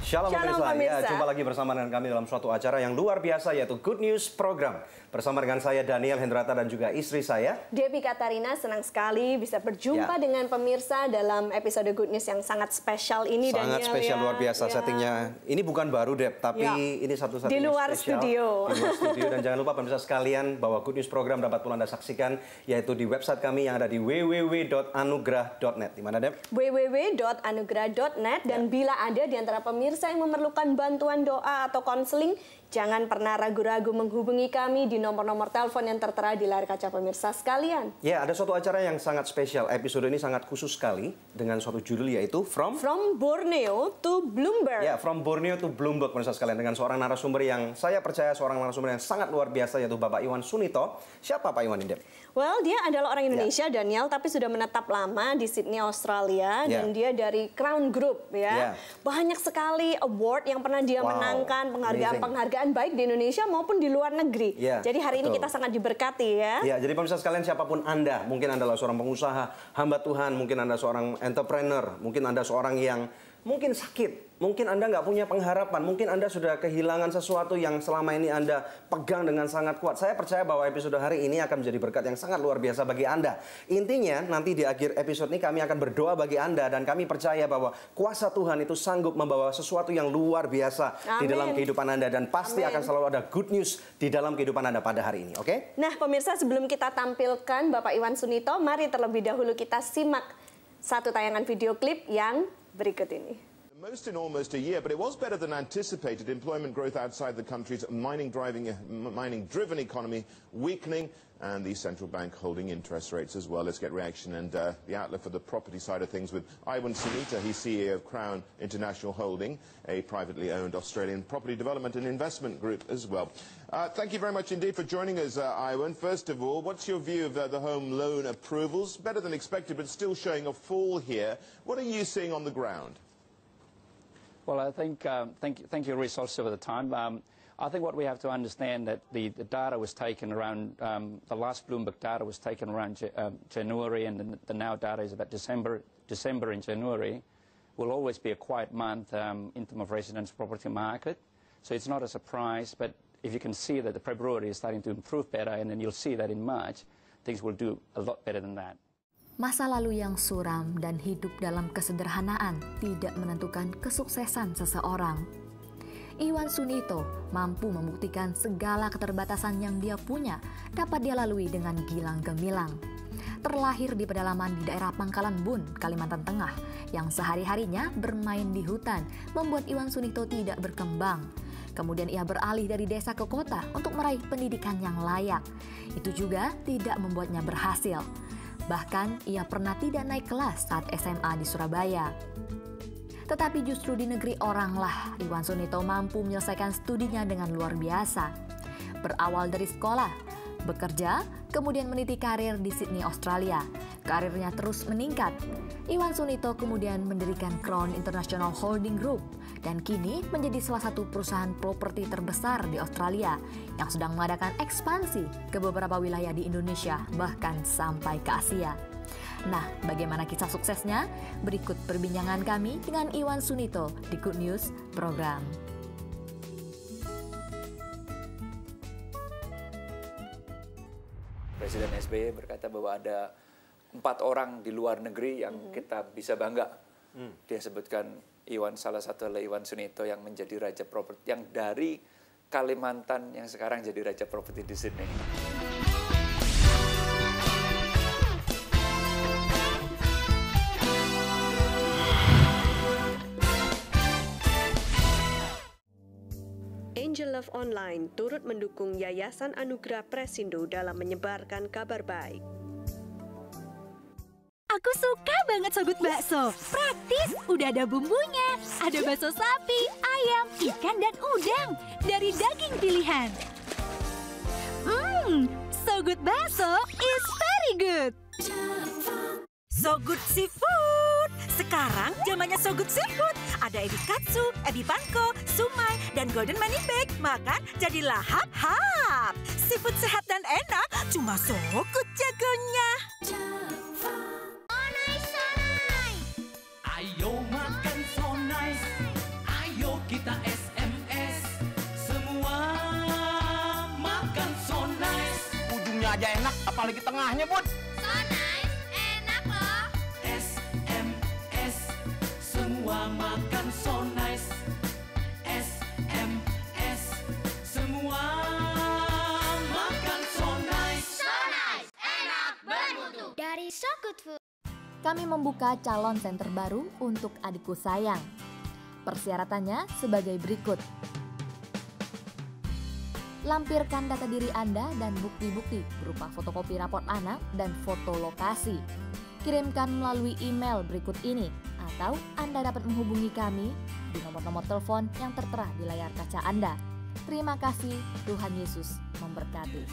Shalom pemirsa. Ya, jumpa lagi bersama dengan kami dalam suatu acara yang luar biasa yaitu Good News Program. Bersama dengan saya Daniel Hendrata dan juga istri saya Debbie Katarina. Senang sekali bisa berjumpa dengan pemirsa dalam episode Good News yang sangat spesial ini. Sangat Daniel, spesial, luar biasa settingnya. Ini bukan baru Deb, tapi ini satu-satunya di luar spesial. studio. Di luar studio. Dan jangan lupa pemirsa sekalian bahwa Good News Program dapat pula Anda saksikan yaitu di website kami yang ada di www.anugrah.net. Di mana Deb? www.anugrah.net. Dan bila ada di antara pemirsa yang memerlukan bantuan doa atau konseling, jangan pernah ragu-ragu menghubungi kami di nomor-nomor telepon yang tertera di layar kaca pemirsa sekalian. Ya, ada suatu acara yang sangat spesial. Episode ini sangat khusus sekali dengan suatu judul yaitu From Borneo to Bloomberg. Ya, From Borneo to Bloomberg pemirsa sekalian, dengan seorang narasumber yang saya percaya seorang narasumber yang sangat luar biasa yaitu Bapak Iwan Sunito. Siapa Pak Iwan ini, Dep? Well, dia adalah orang Indonesia, Daniel, tapi sudah menetap lama di Sydney, Australia, dan dia dari Crown Group, ya. Banyak sekali award yang pernah dia menangkan, penghargaan baik di Indonesia maupun di luar negeri. Jadi hari ini kita sangat diberkati, ya. Ya, jadi pemirsa sekalian, siapapun Anda, mungkin Anda adalah seorang pengusaha, hamba Tuhan, mungkin Anda seorang entrepreneur, mungkin Anda seorang yang mungkin sakit, mungkin Anda nggak punya pengharapan, mungkin Anda sudah kehilangan sesuatu yang selama ini Anda pegang dengan sangat kuat. Saya percaya bahwa episode hari ini akan menjadi berkat yang sangat luar biasa bagi Anda. Intinya, nanti di akhir episode ini kami akan berdoa bagi Anda, dan kami percaya bahwa kuasa Tuhan itu sanggup membawa sesuatu yang luar biasa di dalam kehidupan Anda, dan pasti akan selalu ada good news di dalam kehidupan Anda pada hari ini, oke? Nah, pemirsa, sebelum kita tampilkan Bapak Iwan Sunito, mari terlebih dahulu kita simak satu tayangan video klip yang berikut ini. Most in almost a year, but it was better than anticipated. Employment growth outside the country's mining-driven economy weakening, and the central bank holding interest rates as well. Let's get reaction and the outlook for the property side of things with Iwan Sunito. He's CEO of Crown International Holding, a privately owned Australian property development and investment group as well. Thank you very much indeed for joining us, Iwan. First of all, what's your view of the home loan approvals? Better than expected, but still showing a fall here. What are you seeing on the ground? Well, I think, thank you, Rhys, also for the time. I think what we have to understand that the data was taken around, the last Bloomberg data was taken around January, and the now data is about December and January will always be a quiet month in terms of residential property market. So it's not a surprise, but if you can see that the February is starting to improve better, and then you'll see that in March, things will do a lot better than that. Masa lalu yang suram dan hidup dalam kesederhanaan tidak menentukan kesuksesan seseorang. Iwan Sunito mampu membuktikan segala keterbatasan yang dia punya dapat dia lalui dengan gilang gemilang. Terlahir di pedalaman di daerah Pangkalan Bun, Kalimantan Tengah, yang sehari-harinya bermain di hutan membuat Iwan Sunito tidak berkembang. Kemudian ia beralih dari desa ke kota untuk meraih pendidikan yang layak. Itu juga tidak membuatnya berhasil. Bahkan ia pernah tidak naik kelas saat SMA di Surabaya. Tetapi justru di negeri oranglah Iwan Sunito mampu menyelesaikan studinya dengan luar biasa. Berawal dari sekolah, bekerja, kemudian meniti karir di Sydney, Australia. Karirnya terus meningkat. Iwan Sunito kemudian mendirikan Crown International Holding Group dan kini menjadi salah satu perusahaan properti terbesar di Australia yang sedang mengadakan ekspansi ke beberapa wilayah di Indonesia, bahkan sampai ke Asia. Nah, bagaimana kisah suksesnya? Berikut perbincangan kami dengan Iwan Sunito di Good News Program. Presiden SBY berkata bahwa ada 4 orang di luar negeri yang kita bisa bangga. Dia sebutkan salah satu adalah Iwan Sunito yang menjadi raja properti, yang dari Kalimantan yang sekarang jadi raja properti di Sydney. Angel Love Online turut mendukung Yayasan Anugrah Presindo dalam menyebarkan kabar baik. Aku suka banget Sogut Bakso. Praktis, udah ada bumbunya. Ada bakso sapi, ayam, ikan, dan udang. Dari daging pilihan. Sogut Bakso is very good. Sogut Seafood. Sekarang zamannya Sogut Seafood. Ada ebi katsu, ebi panko, sumai, dan golden money bag. Makan jadi lahap-hap. Seafood sehat dan enak, cuma Sogut jagonya. Ayo makan so nice, ayo Tiga aja enak, apalagi tengahnya, Bun. So nice, enak loh. SMS, semua makan so nice. SMS, semua makan so nice. So nice, enak, bermutu. Dari So Good Food. Kami membuka calon senter baru untuk adikku sayang. Persyaratannya sebagai berikut. Lampirkan data diri Anda dan bukti-bukti berupa fotokopi raport anak dan foto lokasi. Kirimkan melalui email berikut ini atau Anda dapat menghubungi kami di nomor-nomor telepon yang tertera di layar kaca Anda. Terima kasih, Tuhan Yesus memberkati.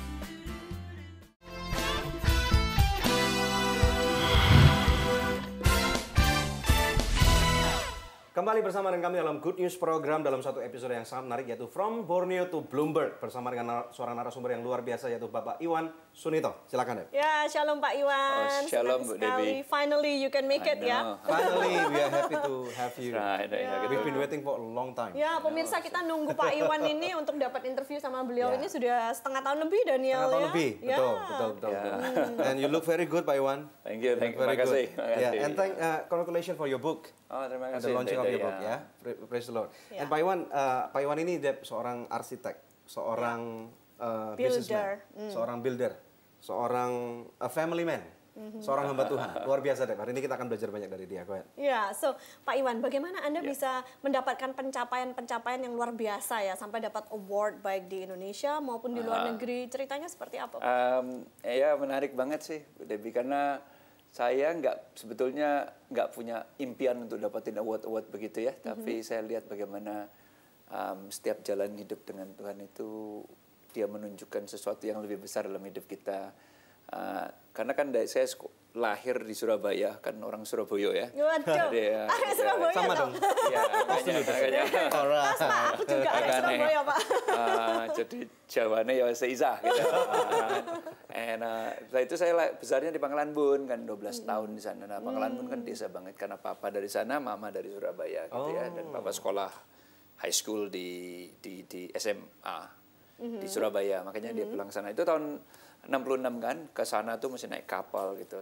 Kembali bersama dengan kami dalam Good News Program dalam satu episode yang sangat menarik yaitu From Borneo to Bloomberg bersama dengan seorang narasumber yang luar biasa yaitu Bapak Iwan Sunito. Silakan, Deb. Ya, shalom Pak Iwan. Shalom Bu Debbie. Finally you can make it ya. Finally we are happy to have you. Right, We've been waiting for a long time. Ya, pemirsa kita nunggu Pak Iwan ini untuk dapat interview sama beliau ini sudah setengah tahun lebih, Daniel. Setengah tahun lebih, betul. And you look very good, Pak Iwan. Thank you, terima kasih. Yeah, and congratulations for your book. Oh, terima kasih. The launching of your book, ya. Praise the Lord. And Pak Iwan ini seorang arsitek, seorang businessman, seorang builder, seorang family man, seorang hamba Tuhan. Luar biasa, Deb. Hari ini kita akan belajar banyak dari dia. Go ahead. Ya, so Pak Iwan, bagaimana Anda bisa mendapatkan pencapaian-pencapaian yang luar biasa ya, sampai dapat award baik di Indonesia maupun di luar negeri? Ceritanya seperti apa, Pak? Ya, menarik banget sih, Bu Debbie, karena saya sebetulnya nggak punya impian untuk dapatin award-award begitu ya, tapi saya lihat bagaimana setiap jalan hidup dengan Tuhan itu dia menunjukkan sesuatu yang lebih besar dalam hidup kita. Karena kan saya lahir di Surabaya, kan orang Surabaya ya. Waduh, Surabaya sama dong. Ya, makanya. Pas Pak, aku juga ada Surabaya Pak. Jadi Jawane ya seisah gitu. Setelah itu saya besarnya di Pangkalan Bun, kan 12 tahun di sana. Nah, Pangkalan Bun kan desa banget, karena papa dari sana, mama dari Surabaya gitu ya. Dan papa sekolah high school di SMA di Surabaya. Makanya dia pulang sana. Itu tahun 66 kan, ke sana tuh mesti naik kapal gitu.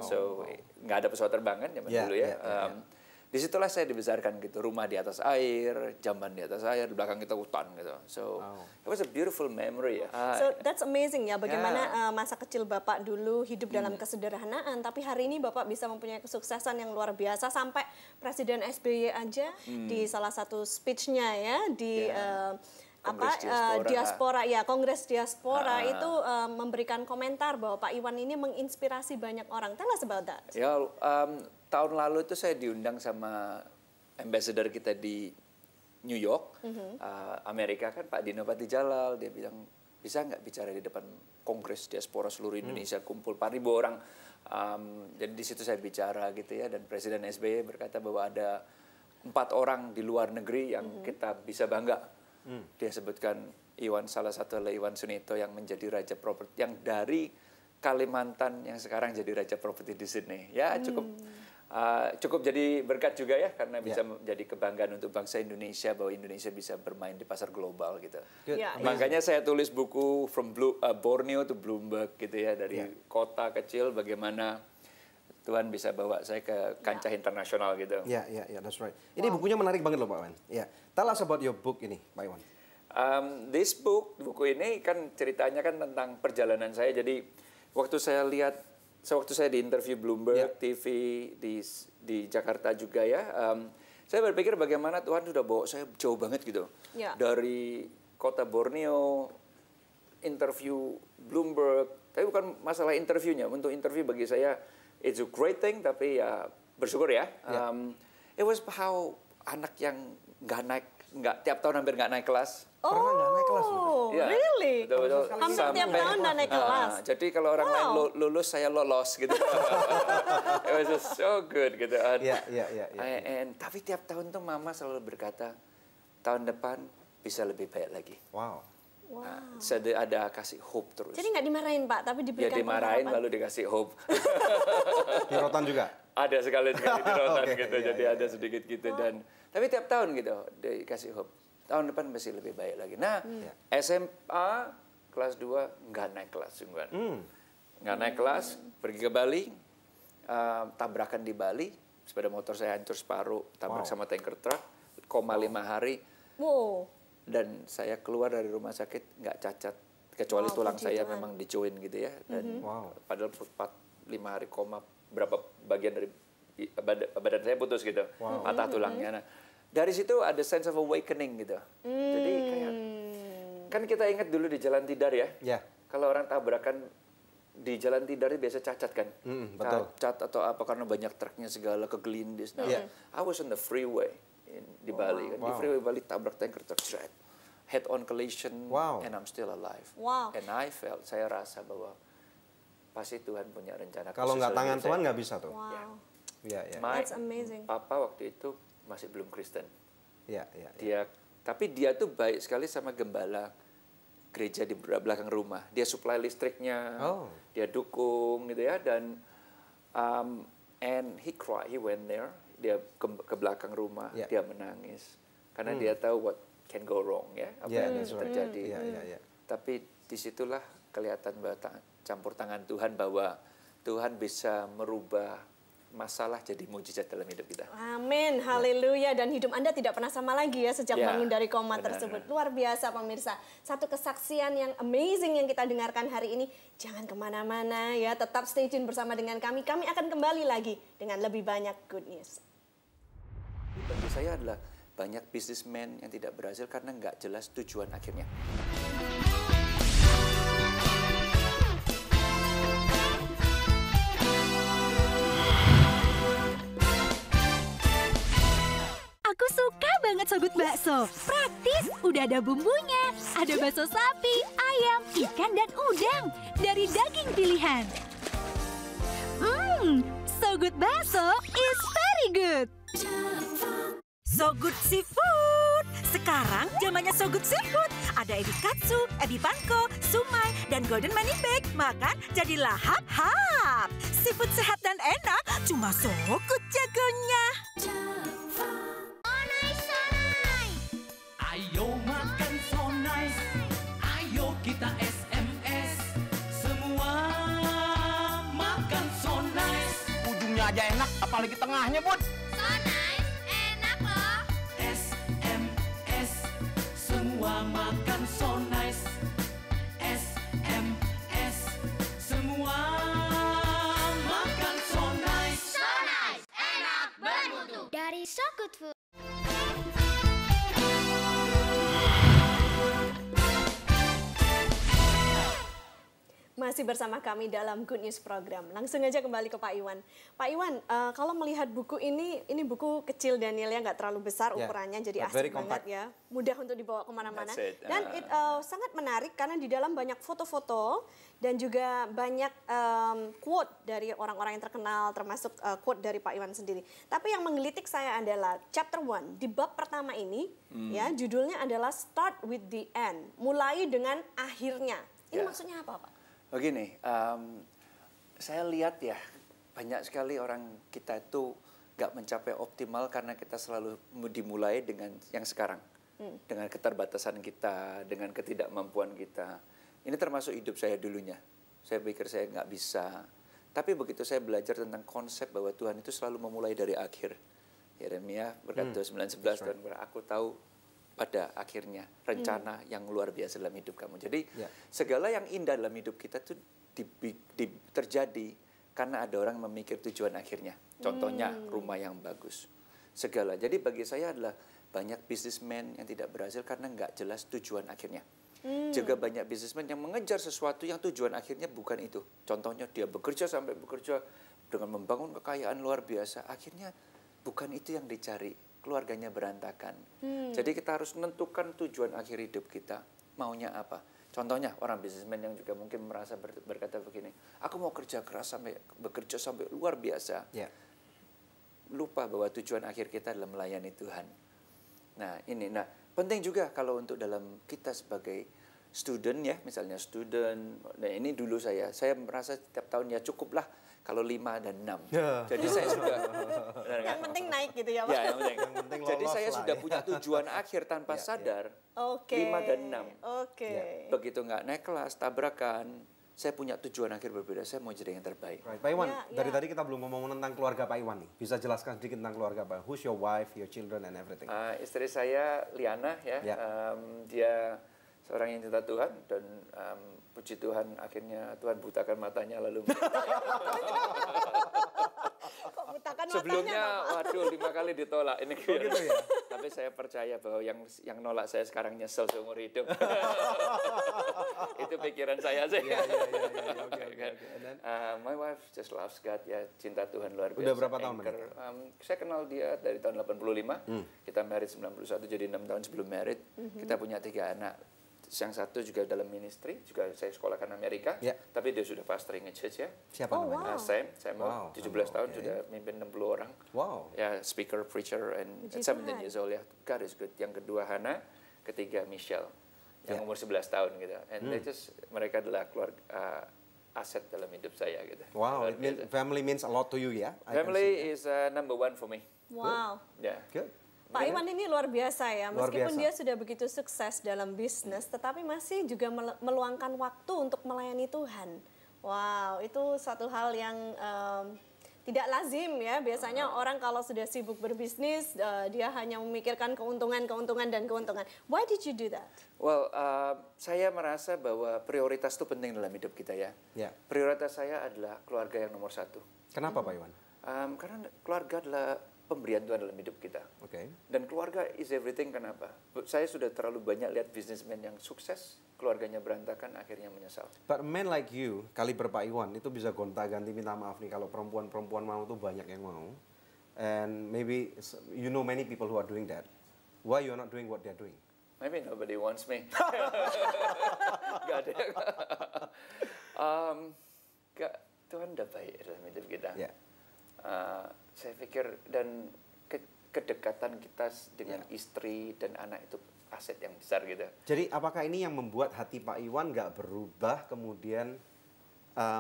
So nggak ada pesawat terbang kan zaman dulu ya. Disitulah saya dibesarkan gitu, rumah di atas air, jamban di atas air, di belakang kita hutan gitu. So it was a beautiful memory ya. So that's amazing ya, bagaimana masa kecil Bapak dulu hidup dalam kesederhanaan, tapi hari ini Bapak bisa mempunyai kesuksesan yang luar biasa sampai Presiden SBY aja di salah satu speech-nya ya di Kongres Diaspora itu memberikan komentar bahwa Pak Iwan ini menginspirasi banyak orang. Tell us about that. Ya, tahun lalu itu saya diundang sama ambassador kita di New York, Amerika kan, Pak Dino Patijalal. Dia bilang, bisa nggak bicara di depan Kongres Diaspora seluruh Indonesia, kumpul 4.000 orang. Jadi di situ saya bicara gitu ya, dan Presiden SBY berkata bahwa ada 4 orang di luar negeri yang kita bisa bangga. Dia sebutkan salah satu adalah Iwan Sunito yang menjadi raja properti, yang dari Kalimantan yang sekarang jadi raja properti di Sydney. Ya cukup jadi berkat juga ya, karena bisa menjadi kebanggaan untuk bangsa Indonesia bahwa Indonesia bisa bermain di pasar global gitu. Makanya saya tulis buku From Borneo to Bloomberg gitu ya, dari kota kecil bagaimana Tuhan bisa bawa saya ke kancah internasional gitu. Ya, that's right. Ini bukunya menarik banget loh Pak Iwan. Ya, tell us about your book ini, Pak Iwan. This book, buku ini kan ceritanya kan tentang perjalanan saya. Jadi waktu saya di interview Bloomberg TV di Jakarta juga ya, saya berpikir bagaimana Tuhan sudah bawa saya jauh banget gitu. Dari kota Borneo, interview Bloomberg, tapi bukan masalah interviewnya. Untuk interview bagi saya it's a great thing, tapi ya bersyukur ya. It was how anak yang nggak tiap tahun hampir nggak naik kelas. Pernah nggak naik kelas? Really? Betul. Hampir tiap tahun nggak naik kelas. Jadi kalau orang lain lulus, saya lolos gitu. It was just so good gitu. Tapi tiap tahun tuh mama selalu berkata, tahun depan bisa lebih baik lagi. Wow. Saya ada kasih hope terus. Jadi nggak dimarahin Pak, tapi diberikan dimarahin lalu dikasih hope. Dirotan juga? Ada sekali dirotan gitu, jadi ada sedikit gitu. Tapi tiap tahun gitu dikasih hope. Tahun depan masih lebih baik lagi. Nah, SMA kelas 2 nggak naik kelas sungguhan. Nggak naik kelas, pergi ke Bali, tabrakan di Bali, sepeda motor saya hancur separuh, tabrak sama tanker truk, 5 hari. Dan saya keluar dari rumah sakit nggak cacat, kecuali tulang saya memang dijoin gitu ya. Dan padahal 4-5 hari koma, berapa bagian dari badan saya putus gitu, patah tulangnya. Nah, dari situ ada sense of awakening gitu. Jadi kayak, kan kita ingat dulu di Jalan Tidar ya, kalau orang tabrakan di Jalan Tidar biasa cacat kan, cacat atau apa karena banyak truknya segala kegelindis. Nah, I was on the freeway di Bali, kan. Di freeway Bali tabrak tanker truk, head on collision, and I'm still alive. And I felt, saya rasa bahwa pasti Tuhan punya rencana. Kalau nggak tangan Tuhan nggak bisa tuh. That's amazing. Papa waktu itu masih belum Kristen. Tapi dia tuh baik sekali sama gembala gereja di belakang rumah. Dia supply listriknya, dia dukung gitu ya. Dan and he cried, he went there, dia ke belakang rumah, dia menangis karena dia tahu what can go wrong ya, apa yang terjadi. Tapi disitulah kelihatan bahwa campur tangan Tuhan, bahwa Tuhan bisa merubah masalah jadi mujizat dalam hidup kita. Amin, haleluya. Dan hidup Anda tidak pernah sama lagi ya sejak bangun dari koma tersebut. Luar biasa pemirsa. Satu kesaksian yang amazing yang kita dengarkan hari ini. Jangan kemana-mana ya, tetap stay tune bersama dengan kami. Kami akan kembali lagi dengan lebih banyak good news. Bagi saya adalah banyak businessman yang tidak berhasil karena nggak jelas tujuan akhirnya. Aku suka banget Sogut Bakso. Praktis, udah ada bumbunya. Ada bakso sapi, ayam, ikan, dan udang. Dari daging pilihan. Sogut Bakso is very good. Sogut Seafood. Sekarang zamannya Sogut Seafood. Ada ebi katsu, ebi panko, sumai, dan golden money bag. Makan jadi lahap-hap. Seafood sehat dan enak, cuma Sogut jagonya. Ayo makan so nice, ayo kita SMS, semua makan so nice. Ujungnya aja enak, apalagi tengahnya, Bud. So nice, enak loh. SMS, semua makan so nice. SMS, semua makan so nice. So nice, enak bermutu. Dari So Good Food. Masih bersama kami dalam Good News Program. Langsung aja kembali ke Pak Iwan. Pak Iwan, kalau melihat buku ini buku kecil Daniel ya, nggak terlalu besar ukurannya, jadi asik banget ya. Mudah untuk dibawa kemana-mana. Dan sangat menarik karena di dalam banyak foto-foto dan juga banyak quote dari orang-orang yang terkenal, termasuk quote dari Pak Iwan sendiri. Tapi yang menggelitik saya adalah chapter 1, di bab pertama ini, ya judulnya adalah Start with the End, mulai dengan akhirnya. Ini maksudnya apa, Pak? Begini, saya lihat ya banyak sekali orang kita itu nggak mencapai optimal karena kita selalu dimulai dengan yang sekarang, dengan keterbatasan kita, dengan ketidakmampuan kita. Ini termasuk hidup saya dulunya. Saya pikir saya nggak bisa, tapi begitu saya belajar tentang konsep bahwa Tuhan itu selalu memulai dari akhir. Yeremia berkata 9:11, aku tahu pada akhirnya rencana yang luar biasa dalam hidup kamu. Jadi segala yang indah dalam hidup kita itu terjadi karena ada orang memikir tujuan akhirnya. Contohnya rumah yang bagus. Segala. Jadi bagi saya adalah banyak businessman yang tidak berhasil karena nggak jelas tujuan akhirnya. Juga banyak businessman yang mengejar sesuatu yang tujuan akhirnya bukan itu. Contohnya dia bekerja sampai bekerja dengan membangun kekayaan luar biasa. Akhirnya bukan itu yang dicari. Keluarganya berantakan. Jadi kita harus menentukan tujuan akhir hidup kita. Maunya apa? Contohnya orang bisnismen yang juga mungkin merasa berkata begini, aku mau kerja keras bekerja sampai luar biasa. Lupa bahwa tujuan akhir kita adalah melayani Tuhan. Nah, penting juga kalau untuk dalam kita sebagai student ya, misalnya student. Nah ini dulu saya merasa setiap tahun ya cukuplah kalau 5 dan 6. Jadi saya sudah yang penting naik gitu ya Pak. Ya, yang penting. Jadi saya sudah punya tujuan akhir tanpa sadar. 5 dan 6. Begitu nggak naik kelas, tabrakan, saya punya tujuan akhir berbeda. Saya mau jadi yang terbaik. Right. Pak Iwan, dari tadi kita belum ngomong tentang keluarga Pak Iwan nih. Bisa jelaskan sedikit tentang keluarga Pak? Who's your wife, your children, and everything? Istri saya Liana ya. Dia seorang yang cinta Tuhan dan puji Tuhan akhirnya Tuhan butakan matanya lalu. Kok butakan sebelumnya matanya, waduh 5 kali ditolak ini gitu ya. Tapi saya percaya bahwa yang nolak saya sekarang nyesel seumur hidup. Itu pikiran saya sih. My wife just loves God ya, cinta Tuhan luar biasa. Udah berapa tahun saya kenal dia dari tahun 85. Kita married 91 jadi 6 tahun sebelum married. Kita punya 3 anak. Yang satu juga dalam ministry, juga saya sekolahkan Amerika, tapi dia sudah pastoring church ya. Siapa namanya? Saya mau 17 tahun sudah mimpin 60 orang. Wow. Ya, speaker, preacher, and 17 years old ya. God is good. Yang kedua Hana, ketiga Michelle, yang umur 11 tahun gitu. And mereka adalah keluarga aset dalam hidup saya gitu. Wow, family means a lot to you ya? Family is number 1 for me. Wow. Yeah. Good. Pak Iwan ini luar biasa ya, meskipun dia sudah begitu sukses dalam bisnis, tetapi masih juga meluangkan waktu untuk melayani Tuhan. Wow, itu satu hal yang tidak lazim ya. Biasanya orang kalau sudah sibuk berbisnis, dia hanya memikirkan keuntungan. Why did you do that? Well, saya merasa bahwa prioritas itu penting dalam hidup kita ya. Prioritas saya adalah keluarga yang nomor 1. Kenapa Pak Iwan? Karena keluarga adalah pemberian Tuhan dalam hidup kita. Dan keluarga is everything. Kenapa? Saya sudah terlalu banyak lihat businessman yang sukses, keluarganya berantakan, akhirnya menyesal. But a man like you, kaliber Pak Iwan, itu bisa gonta-ganti minta maaf nih kalau perempuan mau tuh banyak yang mau. And maybe you know many people who are doing that. Why you are not doing what they are doing? Maybe nobody wants me. Gak ada. Tuhan udah baik dalam hidup kita. Saya pikir dan kedekatan kita dengan istri dan anak itu aset yang besar gitu. Jadi apakah ini yang membuat hati Pak Iwan nggak berubah kemudian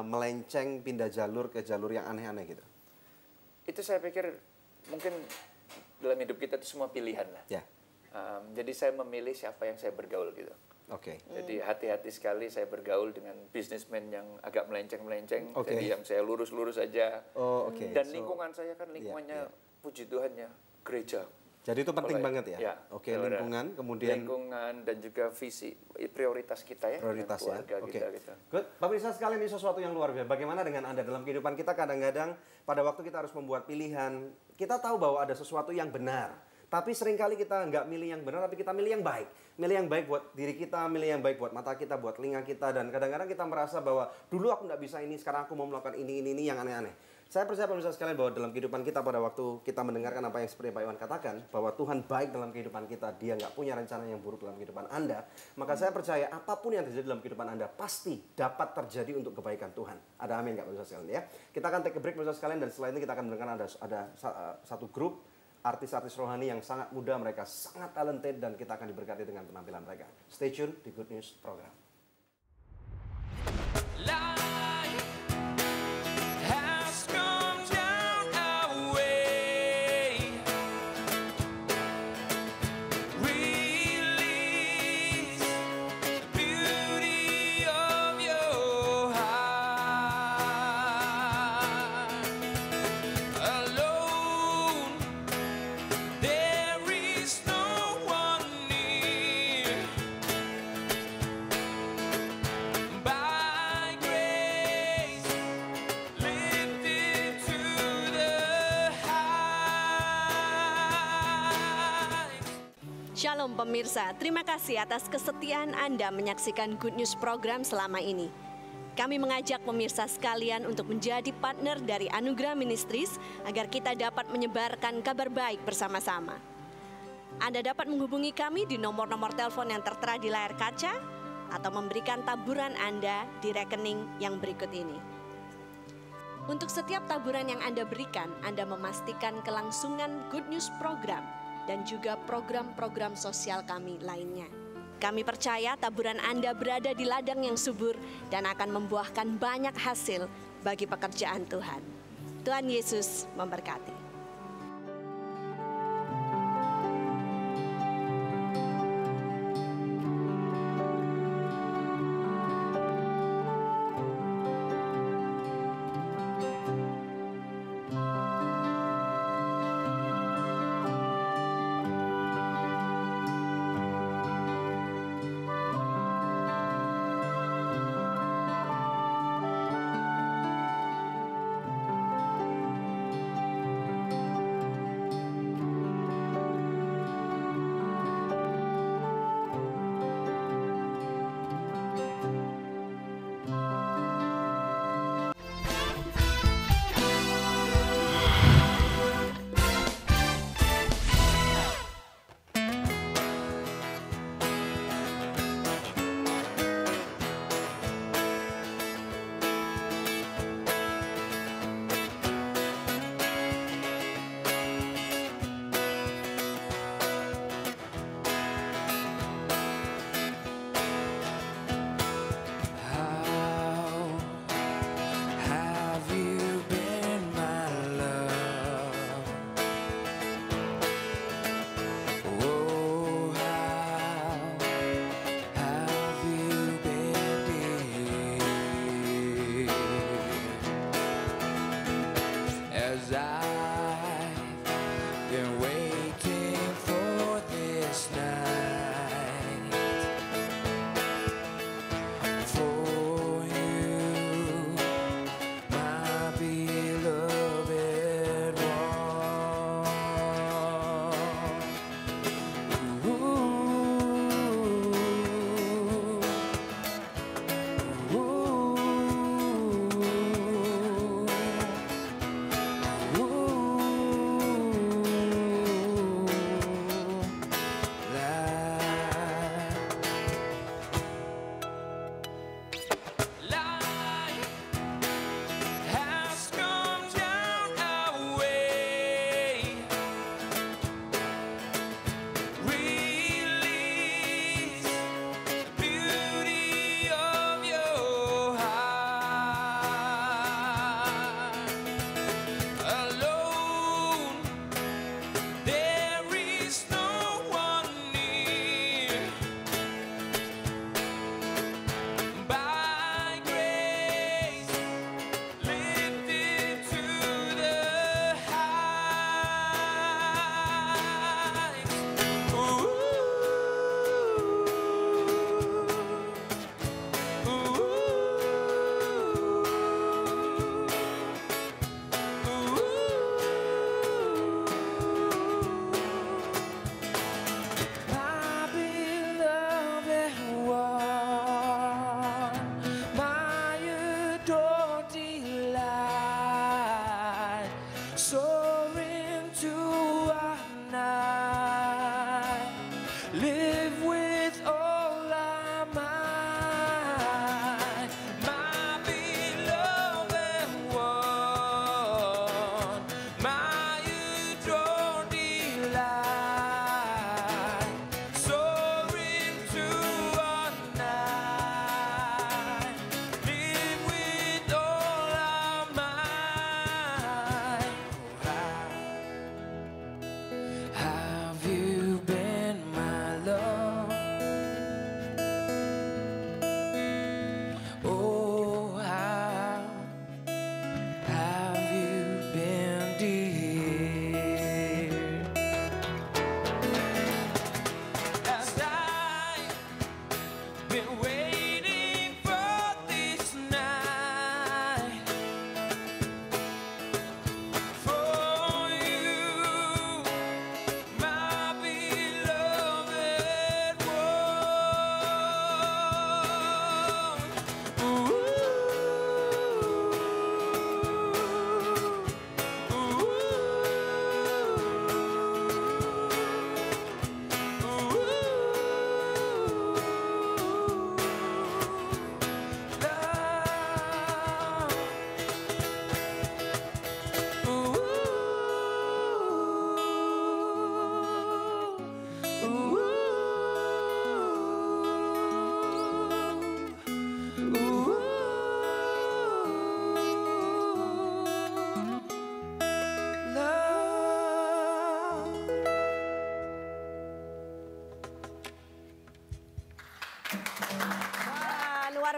melenceng pindah jalur ke jalur yang aneh-aneh gitu? Itu saya pikir mungkin dalam hidup kita itu semua pilihan lah. Jadi saya memilih siapa yang saya bergaul gitu. Jadi hati-hati sekali saya bergaul dengan bisnismen yang agak melenceng-melenceng. Jadi yang saya lurus-lurus aja. Dan lingkungan saya kan lingkungannya puji Tuhan ya gereja. Jadi itu penting banget ya. Lingkungan, kemudian lingkungan dan juga visi prioritas kita ya. Prioritas ya. Kita, gitu. Good. Pemirsa sekalian, ini sesuatu yang luar biasa. Bagaimana dengan Anda dalam kehidupan kita kadang-kadang pada waktu kita harus membuat pilihan, kita tahu bahwa ada sesuatu yang benar. Tapi seringkali kita nggak milih yang benar, tapi kita milih yang baik. Milih yang baik buat diri kita, milih yang baik buat mata kita, buat telinga kita. Dan kadang-kadang kita merasa bahwa dulu aku nggak bisa ini, sekarang aku mau melakukan ini yang aneh-aneh. Saya percaya pemirsa sekalian bahwa dalam kehidupan kita pada waktu kita mendengarkan apa yang seperti Pak Iwan katakan, bahwa Tuhan baik dalam kehidupan kita, Dia nggak punya rencana yang buruk dalam kehidupan Anda. Maka saya percaya apapun yang terjadi dalam kehidupan Anda pasti dapat terjadi untuk kebaikan Tuhan. Ada amin nggak pemirsa sekalian ya? Kita akan take a break pemirsa sekalian, dan setelah ini kita akan mendengarkan ada satu grup artis-artis rohani yang sangat muda, mereka sangat talented, dan kita akan diberkati dengan penampilan mereka. Stay tune di Good News Program. Shalom pemirsa, terima kasih atas kesetiaan Anda menyaksikan Good News Program selama ini. Kami mengajak pemirsa sekalian untuk menjadi partner dari Anugerah Ministries agar kita dapat menyebarkan kabar baik bersama-sama. Anda dapat menghubungi kami di nomor-nomor telepon yang tertera di layar kaca atau memberikan taburan Anda di rekening yang berikut ini. Untuk setiap taburan yang Anda berikan, Anda memastikan kelangsungan Good News Program dan juga program-program sosial kami lainnya. Kami percaya taburan Anda berada di ladang yang subur dan akan membuahkan banyak hasil bagi pekerjaan Tuhan. Tuhan Yesus memberkati.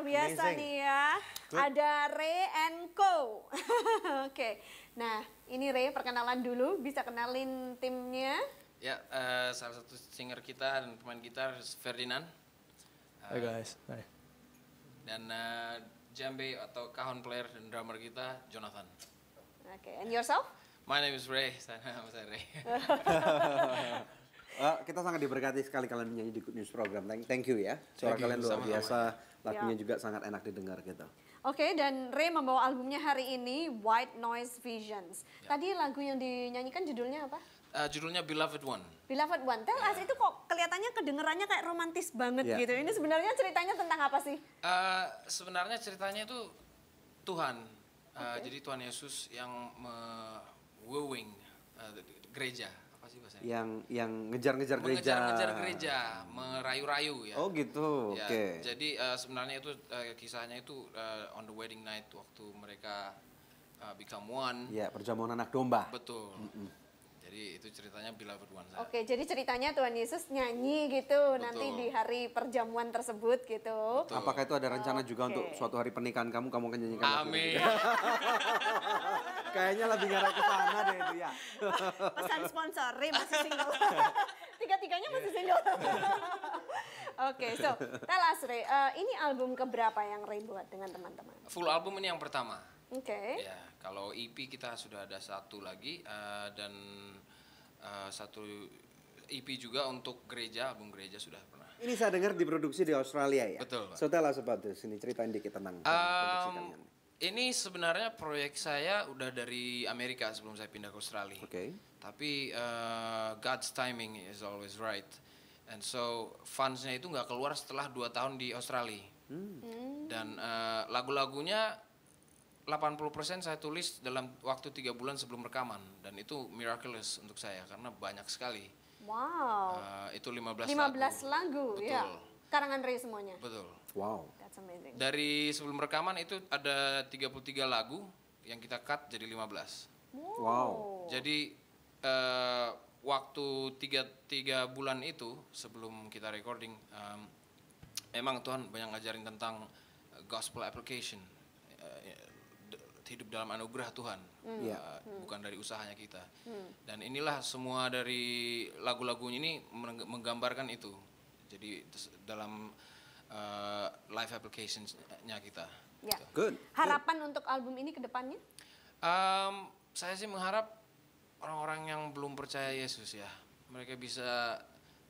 biasa Amazing. nih ya. Ada Ray and Co. Oke. Nah, ini Ray perkenalan dulu. Bisa kenalin timnya? Ya, salah satu singer kita dan pemain gitar Ferdinand. Hai guys. Hai. Dan djembe atau cajon player dan drummer kita Jonathan. Oke, and yourself? My name is Ray. Nama saya Ray. Kita sangat diberkati sekali kalian menyanyi di Good News Program. Thank you ya. Suara kalian luar biasa, lagunya juga sangat enak didengar gitu. Oke, dan Ray membawa albumnya hari ini, White Noise Visions. Tadi lagu yang dinyanyikan judulnya apa? Judulnya Beloved One. Beloved One. Tell us, itu kok kelihatannya kedengerannya kayak romantis banget gitu. Ini sebenarnya ceritanya tentang apa sih? Sebenarnya ceritanya itu Tuhan. Jadi Tuhan Yesus yang wooing gereja. Apa sih bahasanya? Yang ngejar-ngejar gereja. Mengejar-ngejar gereja, merayu-rayu ya. Oh gitu, ya, oke. Jadi sebenarnya itu kisahnya itu on the wedding night waktu mereka become one. Ya, perjamuan anak domba. Betul. Jadi itu ceritanya Beloved One. Oke, jadi ceritanya Tuhan Yesus nyanyi gitu nanti di hari perjamuan tersebut gitu. Betul. Apakah itu ada rencana juga untuk suatu hari pernikahan kamu akan nyanyikan lagu Amin. Kayaknya lebih ngarah ke sana deh itu ya. Pesan sponsor, Ray masih single. Tiga-tiganya masih single. Oke, so tell us Ray, ini album keberapa yang Ray buat dengan teman-teman? Full album ini yang pertama. Oke. Ya, kalau EP kita sudah ada satu lagi dan satu EP juga untuk gereja, album gereja sudah pernah. Ini saya dengar diproduksi di Australia ya? Betul, Pak. So tell us about this. Ini ceritain dikit tentang produksi kalian. Ini sebenarnya proyek saya udah dari Amerika sebelum saya pindah ke Australia. Oke. Tapi God's timing is always right. And so funds-nya itu nggak keluar setelah 2 tahun di Australia. Dan lagu-lagunya 80% saya tulis dalam waktu 3 bulan sebelum rekaman. Dan itu miraculous untuk saya karena banyak sekali. Wow. Itu 15 lagu. Betul. Ya. Karangan Ray semuanya. Betul. Wow. That's amazing. Dari sebelum rekaman itu ada 33 lagu yang kita cut jadi 15. Wow. Jadi waktu 3 bulan itu sebelum kita recording, emang Tuhan banyak ngajarin tentang gospel application, hidup dalam anugerah Tuhan, bukan dari usahanya kita. Dan inilah semua dari lagu-lagunya ini menggambarkan itu. Jadi dalam live application-nya kita. Ya. Good. Harapan untuk album ini ke depannya? Saya sih mengharap orang-orang yang belum percaya Yesus ya, mereka bisa,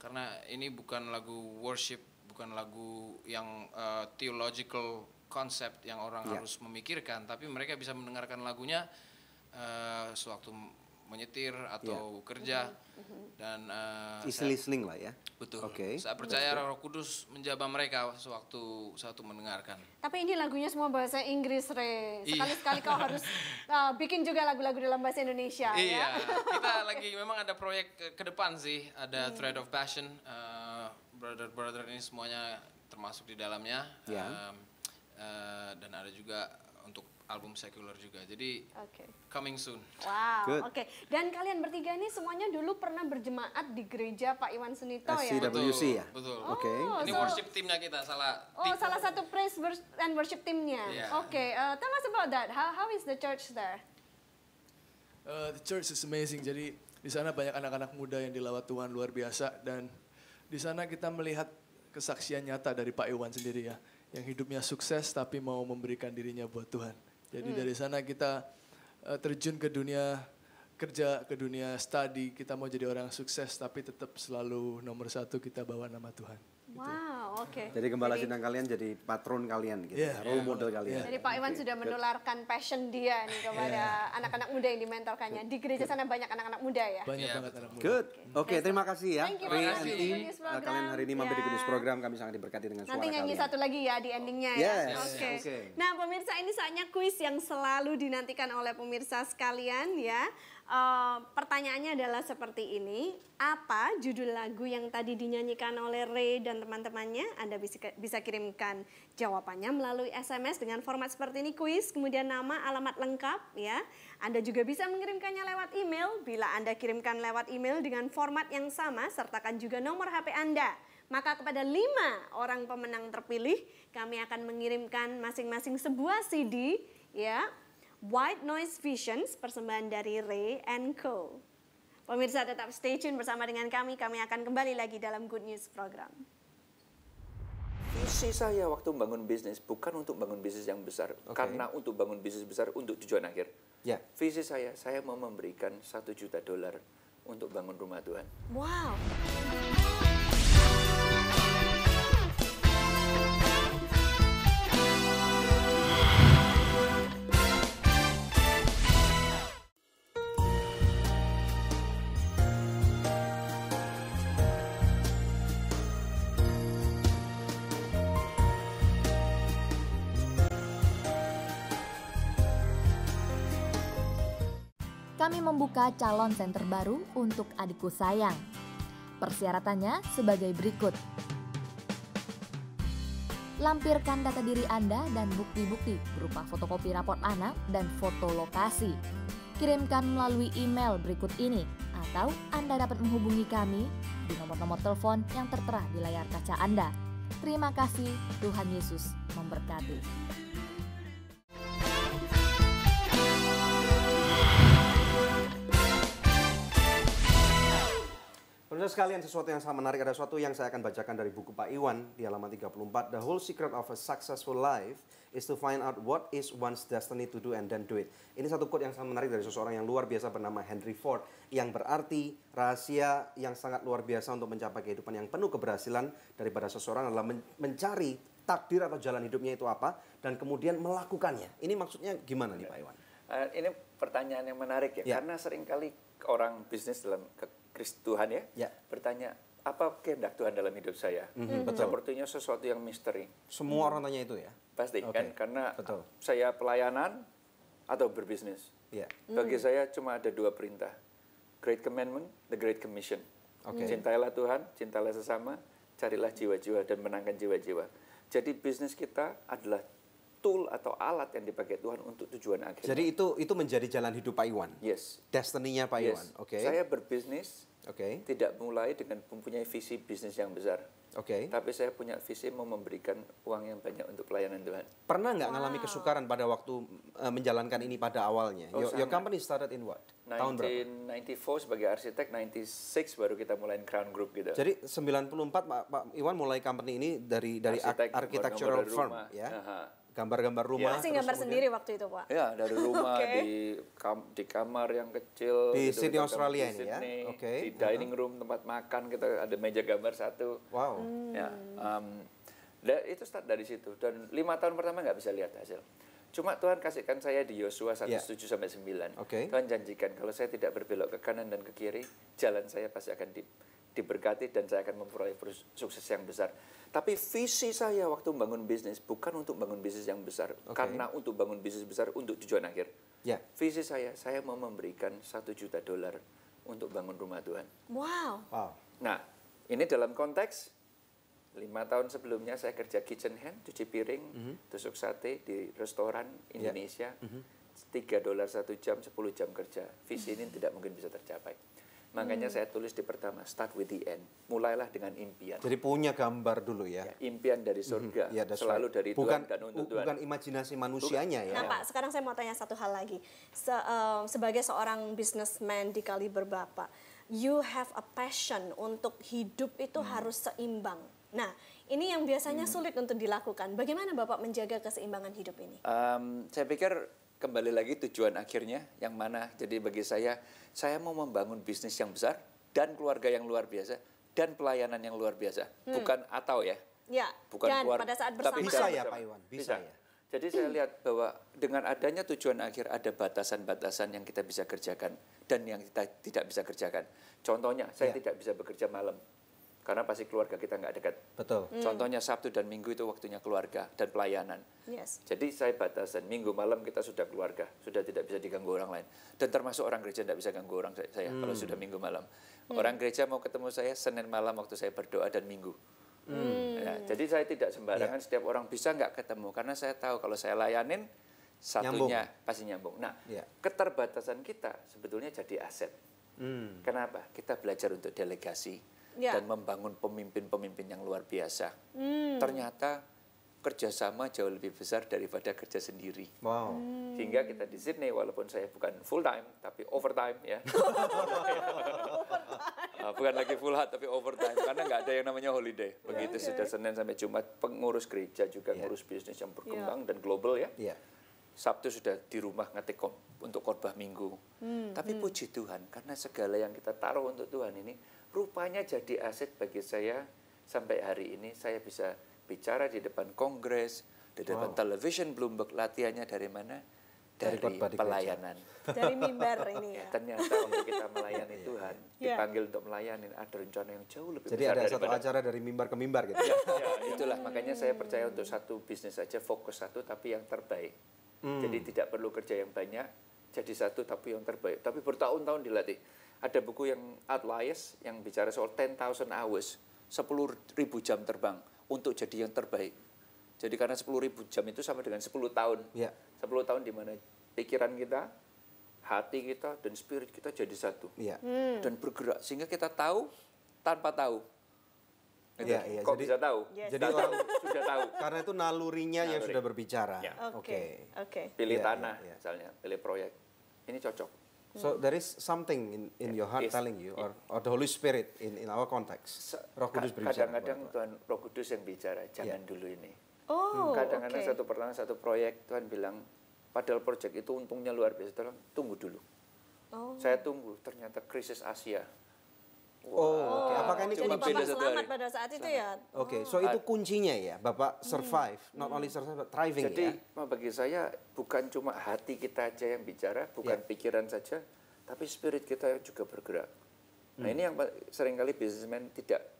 karena ini bukan lagu worship, bukan lagu yang theological konsep yang orang harus memikirkan, tapi mereka bisa mendengarkan lagunya sewaktu menyetir atau kerja dan easy listening lah ya. Betul. Oke. Saya percaya Roh Kudus menjabah mereka sewaktu mendengarkan. Tapi ini lagunya semua bahasa Inggris, Ray. Sekali-sekali kau harus bikin juga lagu-lagu dalam bahasa Indonesia. Iya, ya? kita lagi memang ada proyek ke depan sih, ada Thread of Passion, brother ini semuanya termasuk di dalamnya. Dan ada juga untuk album sekuler juga. Jadi coming soon. Wow, oke. Dan kalian bertiga ini semuanya dulu pernah berjemaat di gereja Pak Iwan Sunito ya? SCWC ya? Betul. Oke. Ini worship timnya kita, salah satu praise and worship timnya. Yeah. Oke, tell us about that. How is the church there? The church is amazing. Jadi di sana banyak anak-anak muda yang dilawat Tuhan luar biasa, dan di sana kita melihat kesaksian nyata dari Pak Iwan sendiri ya, yang hidupnya sukses tapi mau memberikan dirinya buat Tuhan. Jadi dari sana kita terjun ke dunia kerja, ke dunia study, kita mau jadi orang sukses tapi tetap selalu nomor 1 kita bawa nama Tuhan. Wow, oke. Jadi gembala sidang kalian jadi patron kalian gitu, role model kalian. Jadi Pak Iwan sudah menularkan passion dia nih kepada anak-anak muda yang dimentorkannya. Di gereja sana banyak anak-anak muda ya? Banyak banget anak muda. Good. Oke, terima kasih ya. Ray and team. Kalian hari ini mampir di Good News Program, kami sangat diberkati dengan suara Nanti nyanyi kalian. satu lagi ya di endingnya ya. Oke. Nah pemirsa, ini saatnya kuis yang selalu dinantikan oleh pemirsa sekalian ya. Pertanyaannya adalah seperti ini. Apa judul lagu yang tadi dinyanyikan oleh Ray dan teman-temannya? Anda bisa kirimkan jawabannya melalui SMS dengan format seperti ini, kuis, kemudian nama, alamat lengkap ya. Anda juga bisa mengirimkannya lewat email. Bila Anda kirimkan lewat email dengan format yang sama, sertakan juga nomor HP Anda. Maka kepada 5 orang pemenang terpilih, kami akan mengirimkan masing-masing sebuah CD, ya, White Noise Visions, persembahan dari Ray & Co. Pemirsa tetap stay tune bersama dengan kami akan kembali lagi dalam Good News program. Visi saya waktu membangun bisnis bukan untuk bangun bisnis yang besar, karena untuk bangun bisnis besar untuk tujuan akhir. Visi saya mau memberikan $1 juta untuk bangun rumah Tuhan. Wow. Kami membuka calon senter baru untuk Adikku Sayang. Persyaratannya sebagai berikut. Lampirkan data diri Anda dan bukti-bukti berupa fotokopi raport anak dan foto lokasi. Kirimkan melalui email berikut ini, atau Anda dapat menghubungi kami di nomor-nomor telepon yang tertera di layar kaca Anda. Terima kasih, Tuhan Yesus memberkati. Pemirsa sekalian, sesuatu yang sangat menarik, ada sesuatu yang saya akan bacakan dari buku Pak Iwan di halaman 34. The whole secret of a successful life is to find out what is one's destiny to do and then do it. Ini satu quote yang sangat menarik dari seseorang yang luar biasa bernama Henry Ford, yang berarti rahasia yang sangat luar biasa untuk mencapai kehidupan yang penuh keberhasilan daripada seseorang adalah mencari takdir atau jalan hidupnya itu apa dan kemudian melakukannya. Ini maksudnya gimana nih Pak Iwan? Ini pertanyaan yang menarik ya, karena seringkali orang bisnis dalam Tuhan ya, bertanya apa kehendak Tuhan dalam hidup saya. Betul. Sepertinya sesuatu yang misteri. Semua orang tanya itu ya? Pasti kan, karena saya pelayanan atau berbisnis. Bagi saya cuma ada 2 perintah. Great Commandment, the Great Commission. Cintailah Tuhan, cintailah sesama, carilah jiwa-jiwa dan menangkan jiwa-jiwa. Jadi bisnis kita adalah tool atau alat yang dipakai Tuhan untuk tujuan akhir. Jadi itu menjadi jalan hidup Pak Iwan? Yes. Destiny-nya Pak Iwan? Saya berbisnis, tidak mulai dengan mempunyai visi bisnis yang besar. Tapi saya punya visi mau memberikan uang yang banyak untuk pelayanan Tuhan. Pernah nggak ngalami kesukaran pada waktu menjalankan ini pada awalnya? Your company started in what? Tahun berapa? 1994 sebagai arsitek, 96 baru kita mulai Crown Group gitu. Jadi 94 Pak Iwan mulai company ini dari architectural firm ya? Gambar-gambar rumah. Masih gambar sendiri waktu itu, Pak? Ya, dari rumah, di kamar yang kecil. Di gitu, Sydney, Australia ini ya? Di dining room, tempat makan, kita ada meja gambar 1. Wow. Ya, itu start dari situ. Dan 5 tahun pertama nggak bisa lihat hasil. Cuma Tuhan kasihkan saya di Yosua 1:7-9. Tuhan janjikan, kalau saya tidak berbelok ke kanan dan ke kiri, jalan saya pasti akan diberkati dan saya akan memperoleh sukses yang besar. Tapi visi saya waktu membangun bisnis bukan untuk bangun bisnis yang besar, karena untuk bangun bisnis besar untuk tujuan akhir. Visi saya mau memberikan $1 juta untuk bangun rumah Tuhan. Wow. Nah, ini dalam konteks 5 tahun sebelumnya saya kerja kitchen hand, cuci piring, tusuk sate di restoran Indonesia. $3 1 jam, 10 jam kerja. Visi ini tidak mungkin bisa tercapai. Makanya saya tulis di pertama, start with the end. Mulailah dengan impian. Jadi punya gambar dulu ya? Impian dari surga, selalu dari Tuhan dan untuk Tuhan. Bukan imajinasi manusianya ya? Nah Pak, sekarang saya mau tanya satu hal lagi. Sebagai seorang businessman di kaliber Bapak, you have a passion untuk hidup itu harus seimbang. Nah, ini yang biasanya sulit untuk dilakukan. Bagaimana Bapak menjaga keseimbangan hidup ini? Saya pikir kembali lagi tujuan akhirnya yang mana. Jadi bagi saya mau membangun bisnis yang besar dan keluarga yang luar biasa dan pelayanan yang luar biasa. Bukan atau ya. Ya, bukan dan pada saat bersamaan. Bisa ya Pak Iwan? Bisa ya? Jadi saya lihat bahwa dengan adanya tujuan akhir ada batasan-batasan yang kita bisa kerjakan dan yang kita tidak bisa kerjakan. Contohnya, saya tidak bisa bekerja malam. Karena pasti keluarga kita nggak dekat. Betul. Contohnya Sabtu dan Minggu itu waktunya keluarga dan pelayanan. Jadi saya batasan, Minggu malam kita sudah keluarga, sudah tidak bisa diganggu orang lain. Dan termasuk orang gereja tidak bisa ganggu orang saya kalau sudah Minggu malam. Orang gereja mau ketemu saya Senin malam waktu saya berdoa dan Minggu. Ya, jadi saya tidak sembarangan setiap orang bisa nggak ketemu. Karena saya tahu kalau saya layanin, satunya pasti nyambung. Nah, keterbatasan kita sebetulnya jadi aset. Kenapa? Kita belajar untuk delegasi. dan membangun pemimpin-pemimpin yang luar biasa. Ternyata kerjasama jauh lebih besar daripada kerja sendiri. Wow. Sehingga kita di Sydney, walaupun saya bukan full time, tapi overtime ya. Bukan lagi full hard, tapi overtime. Karena nggak ada yang namanya holiday. Begitu sudah Senin sampai Jumat, pengurus gereja juga ngurus bisnis yang berkembang dan global ya. Sabtu sudah di rumah ngetik untuk khotbah minggu. Tapi puji Tuhan, karena segala yang kita taruh untuk Tuhan ini, rupanya jadi aset bagi saya sampai hari ini. Saya bisa bicara di depan Kongres, di depan television Bloomberg. Latihannya dari mana? Dari pelayanan. Dari mimbar ini ya. Ternyata untuk kita melayani Tuhan, dipanggil untuk melayani, ada rencana yang jauh lebih Jadi besar. Jadi ada satu acara dari mimbar ke mimbar gitu ya? Itulah, makanya saya percaya untuk satu bisnis saja, fokus satu tapi yang terbaik. Jadi tidak perlu kerja yang banyak, jadi satu tapi yang terbaik. Tapi bertahun-tahun dilatih. Ada buku yang Outliers yang bicara soal 10,000 hours, 10.000 jam terbang untuk jadi yang terbaik. Jadi karena 10.000 jam itu sama dengan 10 tahun. 10 tahun di mana pikiran kita, hati kita, dan spirit kita jadi satu. Dan bergerak. Sehingga kita tahu tanpa tahu. Kok bisa tahu? Jadi orang sudah tahu. Karena itu nalurinya yang sudah berbicara. Oke. Pilih tanah misalnya, pilih proyek. Ini cocok. So there is something in your heart telling you, or the Holy Spirit in our context. Roh Kudus berbicara. Kadang-kadang Tuhan Roh Kudus yang bicara, jangan dulu ini. Kadang-kadang satu proyek Tuhan bilang, padahal proyek itu untungnya luar biasa, tunggu dulu. Saya tunggu, ternyata krisis Asia. Apakah ini jadi Bapak selamat pada saat itu ya? So itu kuncinya ya, Bapak survive, not only survive but thriving. Jadi bagi saya bukan cuma hati kita aja yang bicara, bukan pikiran saja, tapi spirit kita juga bergerak. Nah ini yang seringkali businessman tidak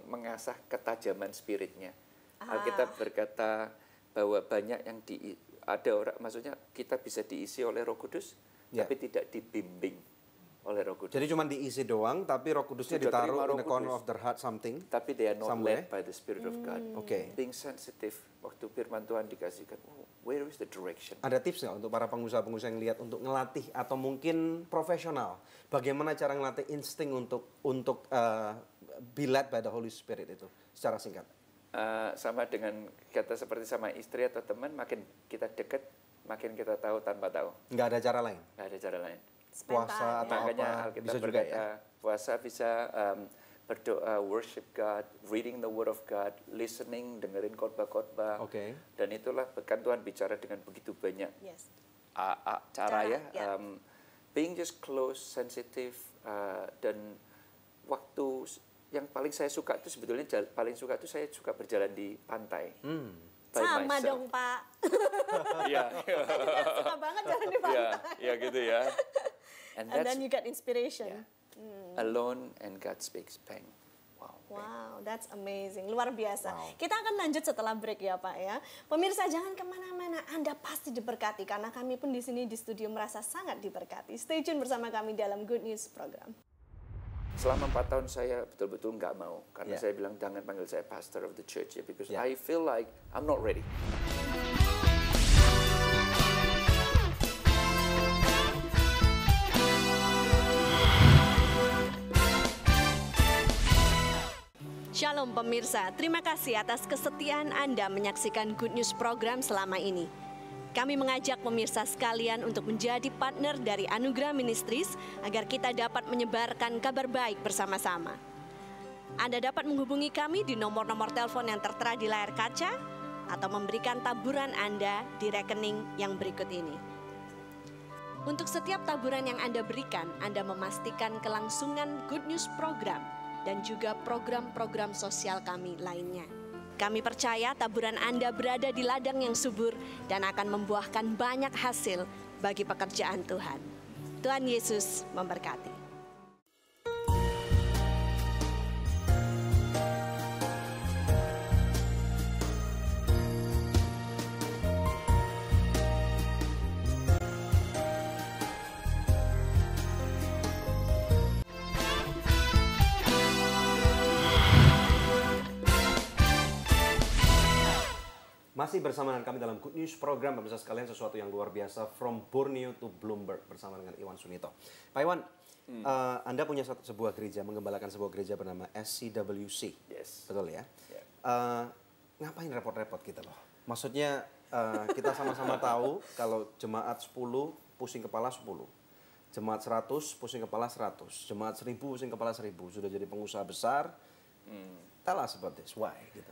mengasah ketajaman spiritnya. Alkitab berkata bahwa banyak yang ada orang, maksudnya kita bisa diisi oleh Roh Kudus, tapi tidak dibimbing oleh Roh Kudus. Jadi cuma diisi doang, tapi Roh Kudusnya ditaruh in the corner of their heart something. Tapi they are not led by the Spirit of God. Okay. Being sensitive, waktu firman Tuhan dikasihkan, where is the direction? Ada tips nggak untuk para pengusaha-pengusaha yang lihat untuk ngelatih atau mungkin profesional, bagaimana cara ngelatih insting untuk be led by the Holy Spirit itu secara singkat? Sama dengan kata seperti sama istri atau teman, makin kita dekat, makin kita tahu tanpa tahu. Nggak ada cara lain? Nggak ada cara lain. Puasa atau makanya apa bisa juga ya? Puasa bisa, berdoa, worship God, reading the Word of God, listening, dengerin khotbah-khotbah. Dan itulah bahkan Tuhan bicara dengan begitu banyak cara ya. Being just close, sensitive, dan waktu yang paling saya suka itu sebetulnya saya suka berjalan di pantai. Sama dong Pak. Iya. Suka banget jalan di pantai. Iya gitu ya. And then you get inspiration. Alone and God speaks. Bang. Wow, that's amazing. Luar biasa. Kita akan lanjut setelah break ya Pak ya. Pemirsa jangan kemana-mana. Anda pasti diberkati karena kami pun di sini di studio merasa sangat diberkati. Stay tune bersama kami dalam Good News Program. Selama 4 tahun saya betul-betul nggak mau. Karena saya bilang jangan panggil saya pastor of the church ya. Because I feel like I'm not ready. Shalom pemirsa, terima kasih atas kesetiaan Anda menyaksikan Good News Program selama ini. Kami mengajak pemirsa sekalian untuk menjadi partner dari Anugerah Ministries agar kita dapat menyebarkan kabar baik bersama-sama. Anda dapat menghubungi kami di nomor-nomor telepon yang tertera di layar kaca atau memberikan taburan Anda di rekening yang berikut ini. Untuk setiap taburan yang Anda berikan, Anda memastikan kelangsungan Good News Program dan juga program-program sosial kami lainnya. Kami percaya taburan Anda berada di ladang yang subur dan akan membuahkan banyak hasil bagi pekerjaan Tuhan. Tuhan Yesus memberkati. Masih bersama dengan kami dalam Good News program, pemirsa sekalian, sesuatu yang luar biasa, From Borneo to Bloomberg, bersama dengan Iwan Sunito. Pak Iwan, Anda punya sebuah gereja, menggembalakan sebuah gereja bernama SCWC. Yes. Betul ya? Ngapain repot-repot kita loh? Maksudnya kita sama-sama tahu kalau jemaat 10 pusing kepala 10. Jemaat 100 pusing kepala 100. Jemaat 1000 pusing kepala 1000. Sudah jadi pengusaha besar. Tell us about this. Why? Gitu.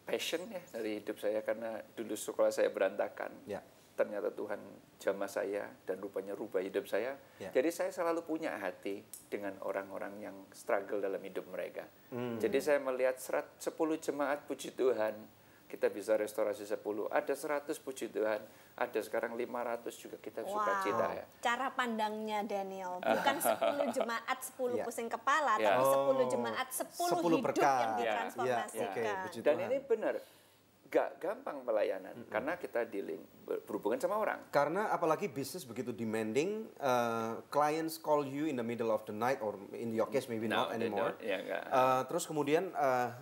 Passion ya dari hidup saya, karena dulu sekolah saya berantakan. Ya. Ternyata Tuhan jamah saya dan rupanya rubah hidup saya. Ya. Jadi saya selalu punya hati dengan orang-orang yang struggle dalam hidup mereka. Jadi saya melihat 10 jemaat, puji Tuhan, kita bisa restorasi 10. Ada 100, puji Tuhan. Ada sekarang 500 juga kita sukacita ya. Cara pandangnya Daniel, bukan 10 jemaat 10 pusing kepala, tapi 10 jemaat 10 hidup berkah yang ditransformasikan. Dan ini benar, gak gampang pelayanan, karena kita dealing berhubungan sama orang. Karena apalagi bisnis begitu demanding, clients call you in the middle of the night, or in your case maybe not anymore. Terus kemudian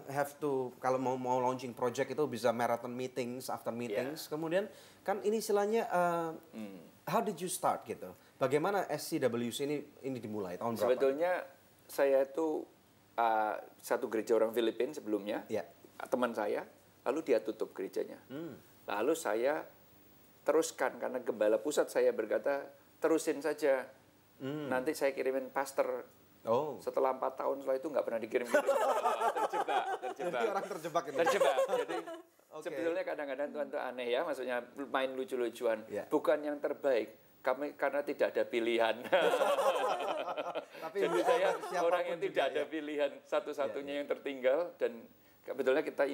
have to, kalau mau launching project itu bisa marathon meetings, after meetings. Kemudian kan ini istilahnya, how did you start gitu? Bagaimana SCWC ini dimulai tahun berapa? Sebetulnya saya itu satu gereja orang Filipina sebelumnya, teman saya, lalu dia tutup gerejanya. Lalu saya teruskan, karena gembala pusat saya berkata, terusin saja. Nanti saya kirimin pastor. Setelah 4 tahun setelah itu nggak pernah dikirim. Terjebak. Jadi orang terjebak ini. Terjebak. Jadi sebetulnya kadang-kadang Tuhan itu aneh ya, maksudnya main lucu-lucuan. Bukan yang terbaik, kami karena tidak ada pilihan. Jadi saya orang yang tidak ada pilihan, satu-satunya yang tertinggal, dan kebetulan kita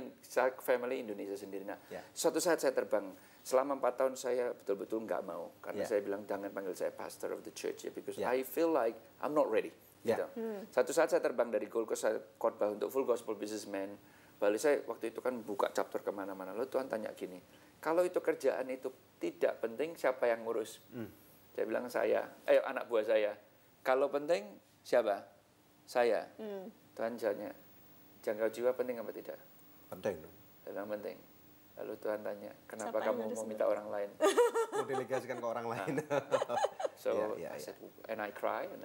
family Indonesia sendiri. Nah, suatu saat saya terbang. Selama 4 tahun saya betul-betul nggak mau, karena saya bilang jangan panggil saya pastor of the church ya, because I feel like I'm not ready. Gitu. Satu saat saya terbang dari Gold Coast, saya khotbah untuk Full Gospel Businessman. Balik saya waktu itu kan buka chapter kemana-mana. Lalu Tuhan tanya gini, kalau itu kerjaan itu tidak penting, siapa yang ngurus? Saya bilang anak buah saya. Kalau penting, siapa? Saya. Tuhan tanya, jangkau jiwa penting apa tidak? Penting dong. Saya bilang penting. Lalu Tuhan tanya, kenapa kamu mau minta orang lain? Mau delegasikan ke orang lain. So I said, and I cry, and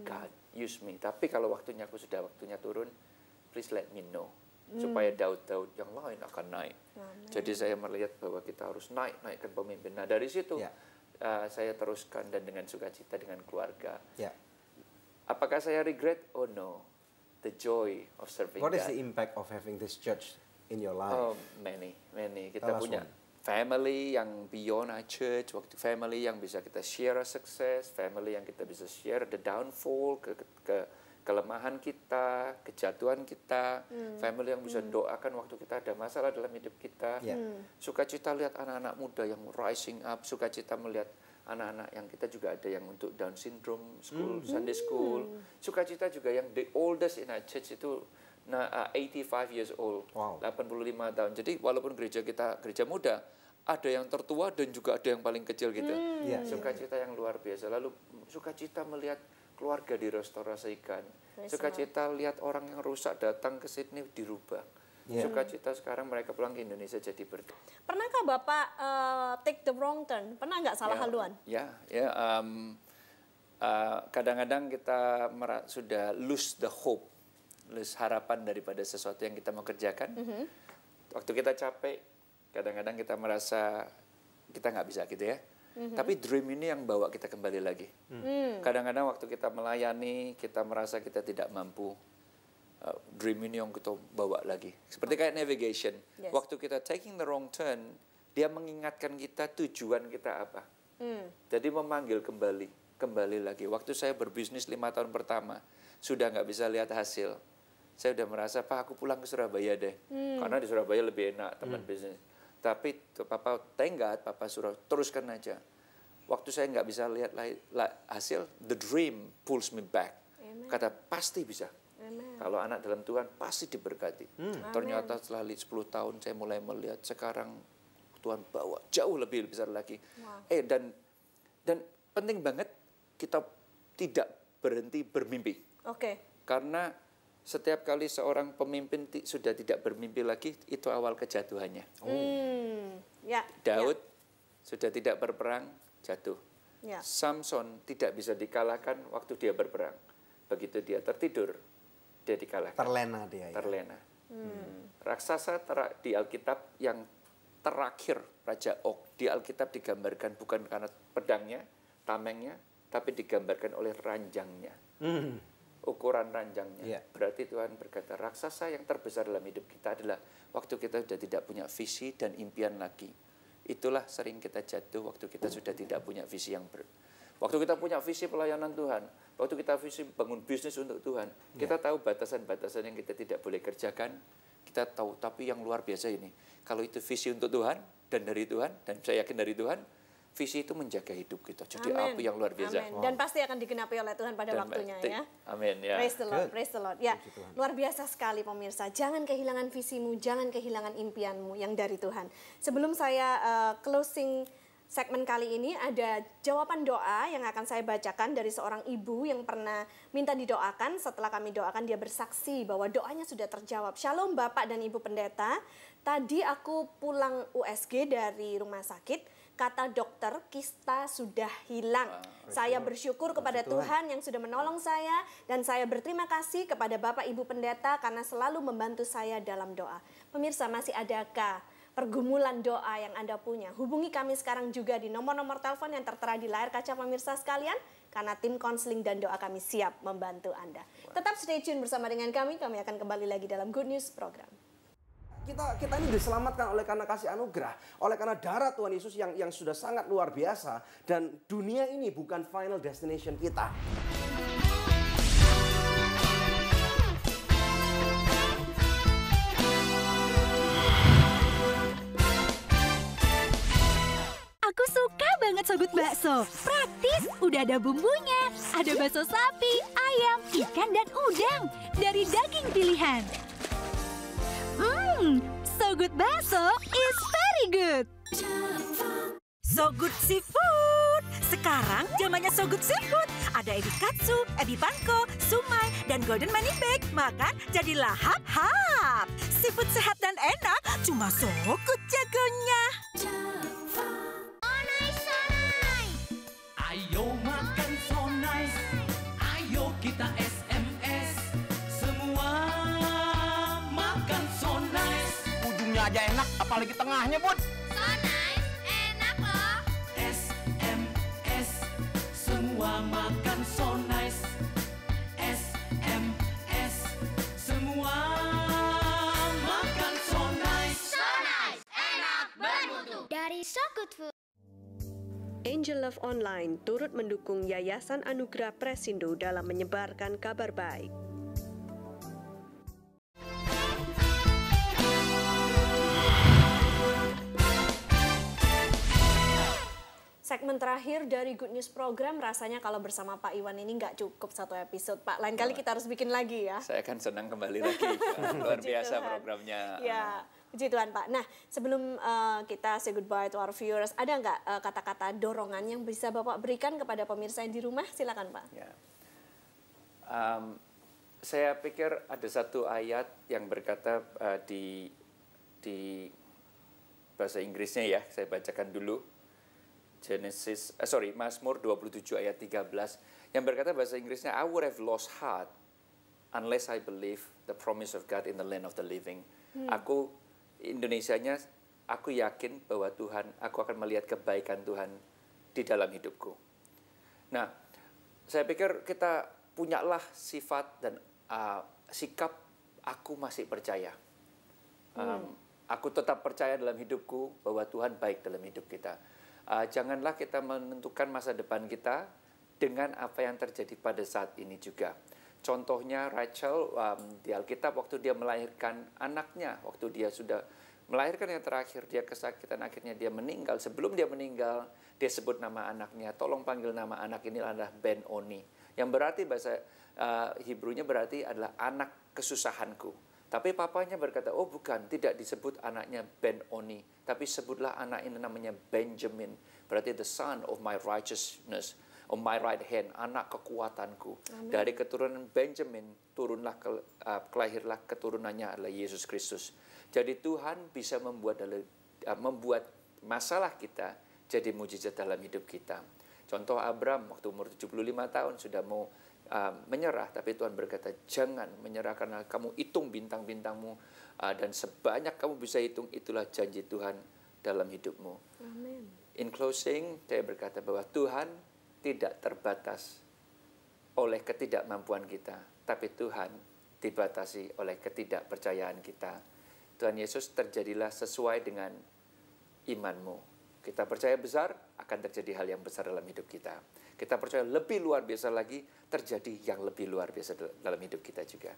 God use me. Tapi kalau waktunya turun, please let me know. Supaya Daud-Daud yang lain akan naik. Jadi saya melihat bahwa kita harus naikkan pemimpin. Nah dari situ saya teruskan, dan dengan sukacita dengan keluarga. Apakah saya regret? Oh no, the joy of serving God. What is the impact of having this church in your life? Oh, many. Kita punya family yang beyond our church, waktu family yang bisa kita share our success, family yang kita bisa share the downfall, kelemahan kita, kejatuhan kita, family yang bisa doakan waktu kita ada masalah dalam hidup kita. Sukacita lihat anak-anak muda yang rising up, sukacita melihat anak-anak yang kita juga ada yang untuk Down syndrome school, Sunday school. Sukacita juga yang the oldest in our church itu 85 years old, 85 tahun. Jadi walaupun gereja kita gereja muda, ada yang tertua dan juga ada yang paling kecil gitu. Sukacita yang luar biasa. Lalu sukacita melihat keluarga direstorasikan. Sukacita lihat orang yang rusak datang ke Sydney dirubah. Sukacita sekarang mereka pulang ke Indonesia jadi berkat. Pernahkah Bapak take the wrong turn? Pernah nggak salah haluan? Kadang-kadang kita sudah lose the hope, lose harapan daripada sesuatu yang kita mau kerjakan. Waktu kita capek, kadang-kadang kita merasa kita nggak bisa gitu ya. Tapi dream ini yang bawa kita kembali lagi. Kadang-kadang waktu kita melayani, kita merasa kita tidak mampu. Dream ini yang kita bawa lagi. Seperti kayak navigation. Waktu kita taking the wrong turn, dia mengingatkan kita tujuan kita apa. Jadi memanggil kembali lagi. Waktu saya berbisnis 5 tahun pertama, sudah nggak bisa lihat hasil. Saya udah merasa, Pak aku pulang ke Surabaya deh. Karena di Surabaya lebih enak teman bisnis. Tapi Papa tenggat, Papa suruh teruskan aja. Waktu saya nggak bisa lihat hasil, the dream pulls me back. Kata pasti bisa. Kalau anak dalam Tuhan pasti diberkati. Ternyata setelah 10 tahun saya mulai melihat sekarang Tuhan bawa jauh lebih besar lagi. Dan penting banget kita tidak berhenti bermimpi. Karena Setiap kali seorang pemimpin sudah tidak bermimpi lagi, itu awal kejatuhannya. Daud sudah tidak berperang, jatuh. Samson tidak bisa dikalahkan waktu dia berperang. Begitu dia tertidur, dia dikalahkan. Terlena dia. Terlena. Raksasa di Alkitab yang terakhir, Raja Og, di Alkitab digambarkan bukan karena pedangnya, tamengnya, tapi digambarkan oleh ranjangnya. Ukuran ranjangnya. Berarti Tuhan berkata, raksasa yang terbesar dalam hidup kita adalah waktu kita sudah tidak punya visi dan impian lagi. Itulah sering kita jatuh waktu kita sudah tidak punya visi yang waktu kita punya visi pelayanan Tuhan, waktu kita visi bangun bisnis untuk Tuhan, kita tahu batasan-batasan yang kita tidak boleh kerjakan, kita tahu, tapi yang luar biasa ini, kalau itu visi untuk Tuhan, dan dari Tuhan, dan saya yakin dari Tuhan, visi itu menjaga hidup kita. Jadi api yang luar biasa. Amin. Dan pasti akan digenapi oleh Tuhan pada waktunya ya. Amin ya. Praise the Lord, praise the Lord. Ya, luar biasa sekali pemirsa. Jangan kehilangan visimu, jangan kehilangan impianmu yang dari Tuhan. Sebelum saya closing segmen kali ini, ada jawaban doa yang akan saya bacakan dari seorang ibu yang pernah minta didoakan. Setelah kami doakan, dia bersaksi bahwa doanya sudah terjawab. Shalom Bapak dan Ibu Pendeta. Tadi aku pulang USG dari rumah sakit. Kata dokter, kista sudah hilang. Saya bersyukur kepada Tuhan yang sudah menolong saya, dan saya berterima kasih kepada Bapak Ibu Pendeta karena selalu membantu saya dalam doa. Pemirsa, masih adakah pergumulan doa yang Anda punya? Hubungi kami sekarang juga di nomor-nomor telepon yang tertera di layar kaca pemirsa sekalian, karena tim konseling dan doa kami siap membantu Anda. Tetap stay tune bersama dengan kami akan kembali lagi dalam Good News Program. Kita ini diselamatkan oleh karena kasih anugerah, oleh karena darah Tuhan Yesus yang sudah sangat luar biasa, dan dunia ini bukan final destination kita. Aku suka banget Sogut Bakso. Praktis, udah ada bumbunya. Ada bakso sapi, ayam, ikan, dan udang. Dari daging pilihan. So Good Bakso is very good. So Good Seafood. Sekarang zamannya So Good Seafood. Ada ebi katsu, ebi panko, sumai, dan golden money bag. Makan jadi lahap-hap. Seafood sehat dan enak, cuma So Good jagonya. Ayo makan so nice. Ayo kita SMS. Semua makan so nice. Ujungnya aja enak, apalagi tengahnya, Bud. So nice, enak loh. SMS. Semua makan so nice. SMS. Semua makan so nice. So nice, enak, bermutu. Dari So Good Food. Angel Love Online turut mendukung Yayasan Anugerah Presindo dalam menyebarkan kabar baik. Segmen terakhir dari Good News Program, rasanya kalau bersama Pak Iwan ini nggak cukup satu episode, Pak. Lain kali kita harus bikin lagi ya. Saya akan senang kembali lagi. Luar biasa programnya. Ya, puji Tuhan, Pak. Nah, sebelum kita say goodbye to our viewers, ada nggak kata-kata dorongan yang bisa Bapak berikan kepada pemirsa yang di rumah? Silakan, Pak. Ya. Saya pikir ada satu ayat yang berkata di bahasa Inggrisnya ya, saya bacakan dulu. Mazmur 27 ayat 13 yang berkata bahasa Inggrisnya, I would have lost heart unless I believe the promise of God in the land of the living. Aku, Indonesianya, aku yakin bahwa Tuhan, aku akan melihat kebaikan Tuhan di dalam hidupku. Nah, saya pikir kita punyalah sifat dan sikap aku masih percaya. Aku tetap percaya dalam hidupku bahwa Tuhan baik dalam hidup kita. Janganlah kita menentukan masa depan kita dengan apa yang terjadi pada saat ini juga. Contohnya Rachel di Alkitab waktu dia melahirkan anaknya, waktu dia sudah melahirkan yang terakhir, dia kesakitan, akhirnya dia meninggal. Sebelum dia meninggal, dia sebut nama anaknya, tolong panggil nama anak ini adalah Ben-Oni. Yang berarti bahasa Hebrew-nya berarti adalah anak kesusahanku. Tapi papanya berkata, oh bukan, tidak disebut anaknya Ben-Oni, tapi sebutlah anak ini namanya Benjamin. Berarti the son of my righteousness, On my right hand, anak kekuatanku. Amen. Dari keturunan Benjamin, kelahirlah keturunannya adalah Yesus Kristus. Jadi Tuhan bisa membuat masalah kita jadi mujizat dalam hidup kita. Contoh Abraham waktu umur 75 tahun sudah mau menyerah, tapi Tuhan berkata, jangan menyerah karena kamu hitung bintang-bintangmu dan sebanyak kamu bisa hitung, itulah janji Tuhan dalam hidupmu. Amen. In closing, saya berkata bahwa Tuhan tidak terbatas oleh ketidakmampuan kita, tapi Tuhan dibatasi oleh ketidakpercayaan kita. Tuhan Yesus, terjadilah sesuai dengan imanmu. Kita percaya besar, akan terjadi hal yang besar dalam hidup kita. Kita percaya lebih luar biasa lagi, terjadi yang lebih luar biasa dalam hidup kita juga.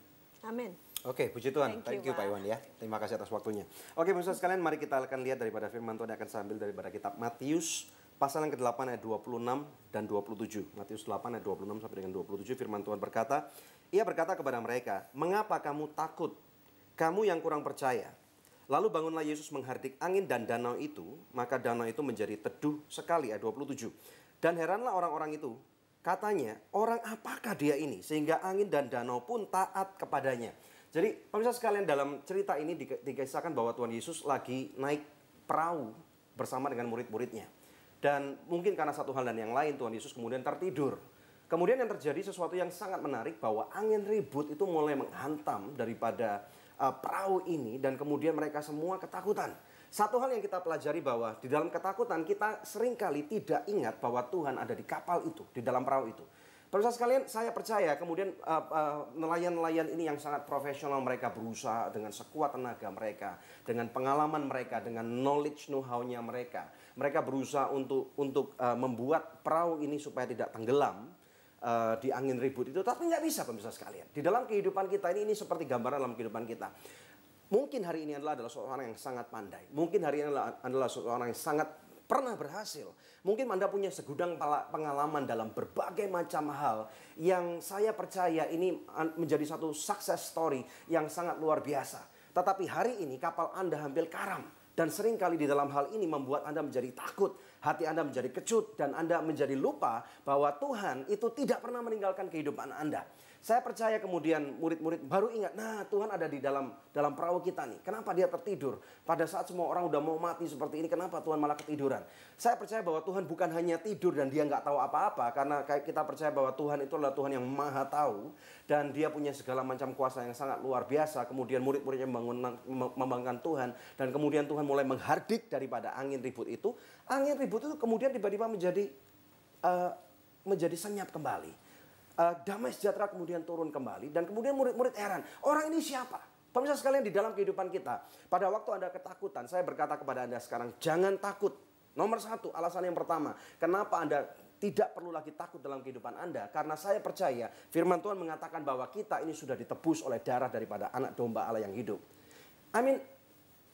Amin. Oke, puji Tuhan. Thank you Pak Iwan ya. Terima kasih atas waktunya. Oke, pemirsa sekalian, mari kita akan lihat daripada firman Tuhan yang akan saya ambil daripada kitab Matius pasal yang ke-8 ayat 26 dan 27. Matius 8 ayat 26 sampai dengan 27 firman Tuhan berkata, ia berkata kepada mereka, mengapa kamu takut? Kamu yang kurang percaya. Lalu bangunlah Yesus menghardik angin dan danau itu, maka danau itu menjadi teduh sekali ayat 27. Dan heranlah orang-orang itu, katanya, orang apakah dia ini sehingga angin dan danau pun taat kepadanya. Jadi pemirsa sekalian, dalam cerita ini dikisahkan bahwa Tuhan Yesus lagi naik perahu bersama dengan murid-muridnya. Dan mungkin karena satu hal dan yang lain Tuhan Yesus kemudian tertidur. Kemudian yang terjadi sesuatu yang sangat menarik bahwa angin ribut itu mulai menghantam daripada perahu ini dan kemudian mereka semua ketakutan. Satu hal yang kita pelajari bahwa di dalam ketakutan kita seringkali tidak ingat bahwa Tuhan ada di kapal itu, di dalam perahu itu. Pemirsa sekalian, saya percaya kemudian nelayan-nelayan ini yang sangat profesional, mereka berusaha dengan sekuat tenaga mereka, dengan pengalaman mereka, dengan knowledge know-how-nya mereka. Mereka berusaha untuk membuat perahu ini supaya tidak tenggelam di angin ribut itu, tapi nggak bisa pemirsa sekalian. Di dalam kehidupan kita ini seperti gambaran dalam kehidupan kita. Mungkin hari ini adalah seorang yang sangat pandai. Mungkin hari ini adalah seorang yang sangat pernah berhasil. Mungkin Anda punya segudang pengalaman dalam berbagai macam hal yang saya percaya ini menjadi satu success story yang sangat luar biasa. Tetapi hari ini kapal Anda hampir karam. Dan seringkali di dalam hal ini membuat Anda menjadi takut, hati Anda menjadi kecut, dan Anda menjadi lupa bahwa Tuhan itu tidak pernah meninggalkan kehidupan Anda. Saya percaya kemudian murid-murid baru ingat, nah Tuhan ada di dalam perahu kita nih. Kenapa dia tertidur? Pada saat semua orang udah mau mati seperti ini, kenapa Tuhan malah ketiduran? Saya percaya bahwa Tuhan bukan hanya tidur dan dia nggak tahu apa-apa. Karena kita percaya bahwa Tuhan itu adalah Tuhan yang maha tahu. Dan dia punya segala macam kuasa yang sangat luar biasa. Kemudian murid-muridnya membanggakan Tuhan. Dan kemudian Tuhan mulai menghardik daripada angin ribut itu. Angin ribut itu kemudian tiba-tiba menjadi senyap kembali. Damai sejahtera kemudian turun kembali. Dan kemudian murid-murid heran. Orang ini siapa? Pemirsa sekalian, di dalam kehidupan kita, pada waktu Anda ketakutan, saya berkata kepada Anda sekarang, jangan takut. Nomor satu, alasan yang pertama, kenapa Anda tidak perlu lagi takut dalam kehidupan Anda? Karena saya percaya firman Tuhan mengatakan bahwa kita ini sudah ditebus oleh darah daripada anak domba Allah yang hidup. Amin.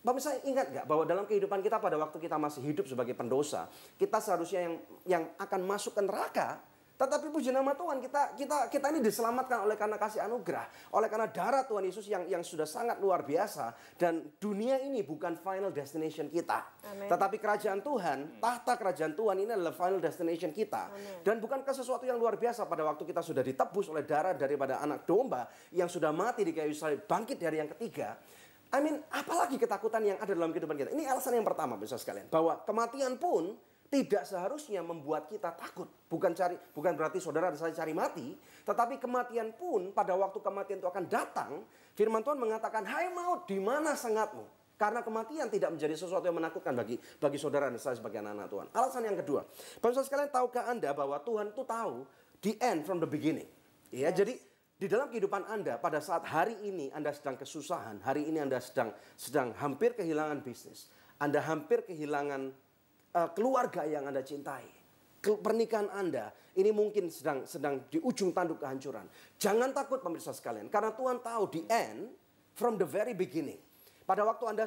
Pemirsa ingat nggak bahwa dalam kehidupan kita pada waktu kita masih hidup sebagai pendosa, kita seharusnya yang akan masuk ke neraka. Tetapi puji nama Tuhan, kita ini diselamatkan oleh karena kasih anugerah, oleh karena darah Tuhan Yesus yang sudah sangat luar biasa. Dan dunia ini bukan final destination kita. Amen. Tetapi kerajaan Tuhan, tahta kerajaan Tuhan ini adalah final destination kita. Amen. Dan bukankah sesuatu yang luar biasa pada waktu kita sudah ditebus oleh darah daripada anak domba yang sudah mati di kayu salib, bangkit dari yang ketiga. Apalagi ketakutan yang ada dalam kehidupan kita. Ini alasan yang pertama, bisa sekalian, bahwa kematian pun tidak seharusnya membuat kita takut. Bukan berarti saudara dan saya cari mati. Tetapi kematian pun pada waktu kematian itu akan datang. Firman Tuhan mengatakan, hai maut, di mana sengatmu? Karena kematian tidak menjadi sesuatu yang menakutkan bagi saudara dan saya sebagai anak-anak Tuhan. Alasan yang kedua. Pemirsa sekalian, tahukah Anda bahwa Tuhan itu tahu the end from the beginning. Ya, jadi di dalam kehidupan Anda pada saat hari ini Anda sedang kesusahan. Hari ini Anda sedang hampir kehilangan bisnis. Anda hampir kehilangan keluarga yang Anda cintai, pernikahan Anda ini mungkin sedang di ujung tanduk kehancuran. Jangan takut pemirsa sekalian, karena Tuhan tahu the end from the very beginning. Pada waktu Anda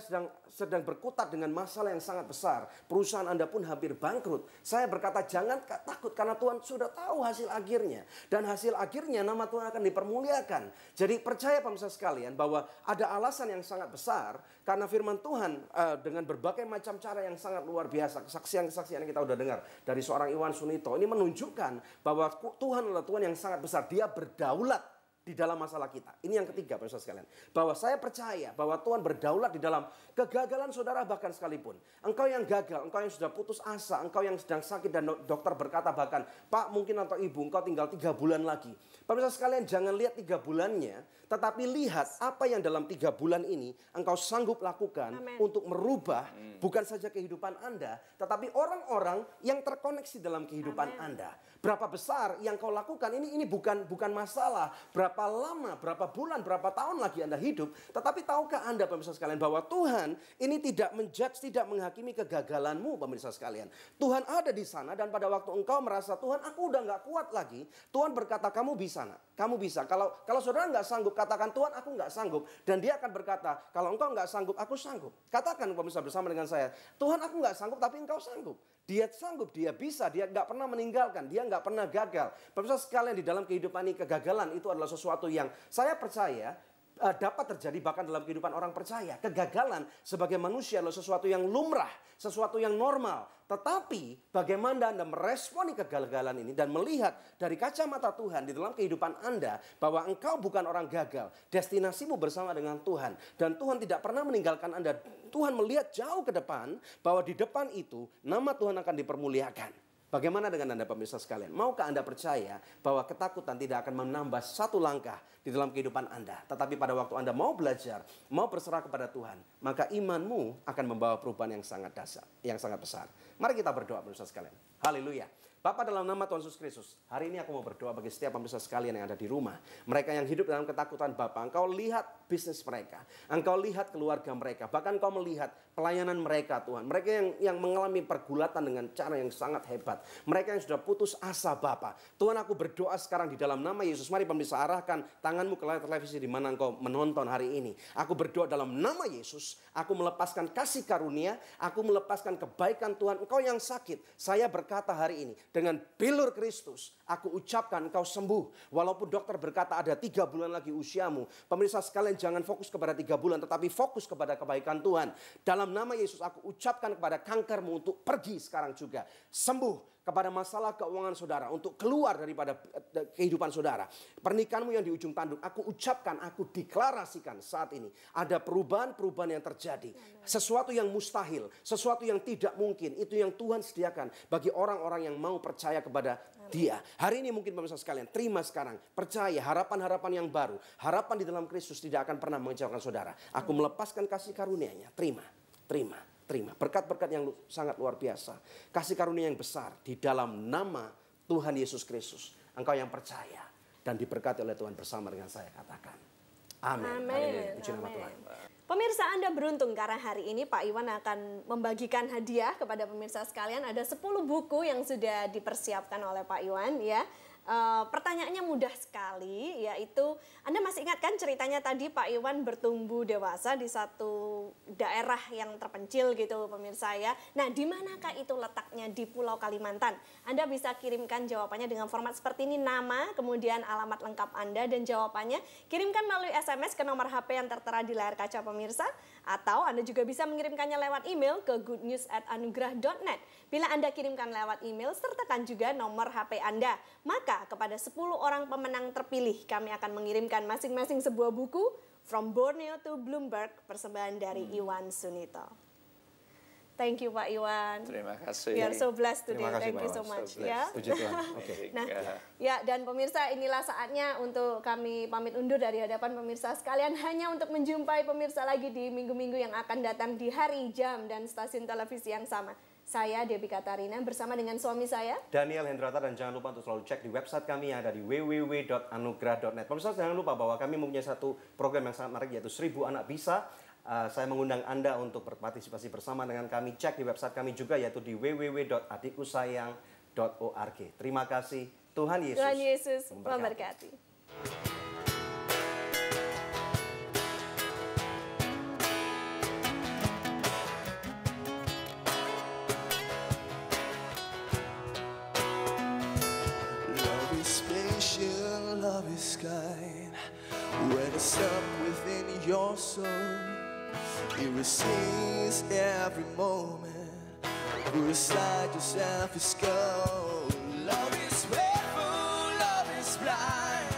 sedang berkutat dengan masalah yang sangat besar, perusahaan Anda pun hampir bangkrut. Saya berkata jangan takut karena Tuhan sudah tahu hasil akhirnya. Dan hasil akhirnya nama Tuhan akan dipermuliakan. Jadi percaya pemirsa sekalian bahwa ada alasan yang sangat besar karena firman Tuhan dengan berbagai macam cara yang sangat luar biasa. Kesaksian-kesaksian yang kita udah dengar dari seorang Iwan Sunito ini menunjukkan bahwa Tuhan adalah Tuhan yang sangat besar. Dia berdaulat di dalam masalah kita. Ini yang ketiga, pemirsa sekalian. Bahwa saya percaya bahwa Tuhan berdaulat di dalam kegagalan saudara bahkan sekalipun. Engkau yang gagal, engkau yang sudah putus asa, engkau yang sedang sakit dan dokter berkata bahkan, Pak mungkin atau Ibu engkau tinggal 3 bulan lagi. Pemirsa sekalian jangan lihat 3 bulannya, tetapi lihat apa yang dalam 3 bulan ini engkau sanggup lakukan untuk merubah bukan saja kehidupan Anda, tetapi orang-orang yang terkoneksi dalam kehidupan Anda. Berapa besar yang kau lakukan ini bukan masalah. Berapa lama, berapa bulan, berapa tahun lagi Anda hidup. Tetapi tahukah Anda pemirsa sekalian bahwa Tuhan ini tidak menjudge, tidak menghakimi kegagalanmu pemirsa sekalian. Tuhan ada di sana dan pada waktu engkau merasa Tuhan aku udah gak kuat lagi. Tuhan berkata kamu bisa nak, kamu bisa. Kalau saudara gak sanggup katakan Tuhan aku gak sanggup. Dan dia akan berkata kalau engkau gak sanggup aku sanggup. Katakan pemirsa bersama dengan saya, Tuhan aku gak sanggup tapi engkau sanggup. Dia sanggup, dia bisa, dia nggak pernah meninggalkan, dia nggak pernah gagal. Pemirsa sekalian di dalam kehidupan ini kegagalan itu adalah sesuatu yang saya percaya dapat terjadi bahkan dalam kehidupan orang percaya. Kegagalan sebagai manusia adalah sesuatu yang lumrah, sesuatu yang normal. Tetapi bagaimana Anda meresponi kegagalan ini dan melihat dari kacamata Tuhan di dalam kehidupan Anda bahwa engkau bukan orang gagal. Destinasimu bersama dengan Tuhan. Dan Tuhan tidak pernah meninggalkan Anda. Tuhan melihat jauh ke depan bahwa di depan itu nama Tuhan akan dipermuliakan. Bagaimana dengan Anda pemirsa sekalian? Maukah Anda percaya bahwa ketakutan tidak akan menambah satu langkah di dalam kehidupan Anda? Tetapi pada waktu Anda mau belajar, mau berserah kepada Tuhan, maka imanmu akan membawa perubahan yang sangat dasar, yang sangat besar. Mari kita berdoa pemirsa sekalian. Haleluya. Bapa dalam nama Tuhan Yesus Kristus, hari ini aku mau berdoa bagi setiap pemirsa sekalian yang ada di rumah. Mereka yang hidup dalam ketakutan Bapa, Engkau lihat bisnis mereka. Engkau lihat keluarga mereka. Bahkan Engkau melihat pelayanan mereka Tuhan. Mereka yang mengalami pergulatan dengan cara yang sangat hebat. Mereka yang sudah putus asa Bapa. Tuhan aku berdoa sekarang di dalam nama Yesus. Mari pemirsa arahkan tanganmu ke layar televisi di mana Engkau menonton hari ini. Aku berdoa dalam nama Yesus. Aku melepaskan kasih karunia. Aku melepaskan kebaikan Tuhan. Engkau yang sakit. Saya berkata hari ini. Dengan bilur Kristus, aku ucapkan engkau sembuh. Walaupun dokter berkata ada 3 bulan lagi usiamu. Pemirsa sekalian jangan fokus kepada 3 bulan, tetapi fokus kepada kebaikan Tuhan. Dalam nama Yesus aku ucapkan kepada kankermu untuk pergi sekarang juga. Sembuh. Kepada masalah keuangan saudara, untuk keluar daripada kehidupan saudara. Pernikahanmu yang di ujung tanduk, aku ucapkan, aku deklarasikan saat ini. Ada perubahan-perubahan yang terjadi. Sesuatu yang mustahil, sesuatu yang tidak mungkin, itu yang Tuhan sediakan bagi orang-orang yang mau percaya kepada Dia. Hari ini mungkin pemirsa sekalian, terima sekarang. Percaya, harapan-harapan yang baru. Harapan di dalam Kristus tidak akan pernah mengecewakan saudara. Aku melepaskan kasih karunia-Nya. Terima. Berkat-berkat yang sangat luar biasa. Kasih karunia yang besar di dalam nama Tuhan Yesus Kristus. Engkau yang percaya dan diberkati oleh Tuhan bersama dengan saya katakan. Amin. Puji nama Tuhan. Pemirsa Anda beruntung karena hari ini Pak Iwan akan membagikan hadiah kepada pemirsa sekalian. Ada 10 buku yang sudah dipersiapkan oleh Pak Iwan ya. Pertanyaannya mudah sekali, yaitu Anda masih ingat kan ceritanya tadi Pak Iwan bertumbuh dewasa di satu daerah yang terpencil gitu pemirsa ya. Nah di manakah itu letaknya di Pulau Kalimantan? Anda bisa kirimkan jawabannya dengan format seperti ini, nama, kemudian alamat lengkap Anda dan jawabannya kirimkan melalui SMS ke nomor HP yang tertera di layar kaca pemirsa. Atau Anda juga bisa mengirimkannya lewat email ke goodnews@anugerah.net. Bila Anda kirimkan lewat email, sertakan juga nomor HP Anda. Maka kepada 10 orang pemenang terpilih kami akan mengirimkan masing-masing sebuah buku From Borneo to Bloomberg, persembahan dari Iwan Sunito. Thank you Pak Iwan. Terima kasih. We are so blessed today. Thank you so much ya. Puji Tuhan. Okay. Nah, ya dan pemirsa inilah saatnya untuk kami pamit undur dari hadapan pemirsa sekalian, hanya untuk menjumpai pemirsa lagi di minggu-minggu yang akan datang di hari, jam dan stasiun televisi yang sama. Saya Debbie Katarina bersama dengan suami saya Daniel Hendrata, dan jangan lupa untuk selalu cek di website kami yang ada di www.anugerah.net. Pemirsa jangan lupa bahwa kami mempunyai satu program yang sangat menarik yaitu 1000 Anak Bisa. Saya mengundang Anda untuk berpartisipasi bersama dengan kami. Cek di website kami juga yaitu di www.adikussayang.org. Terima kasih. Tuhan Yesus memberkati. your soul. It will seize every moment. Put aside your selfish goal. Love is faithful, love is blind.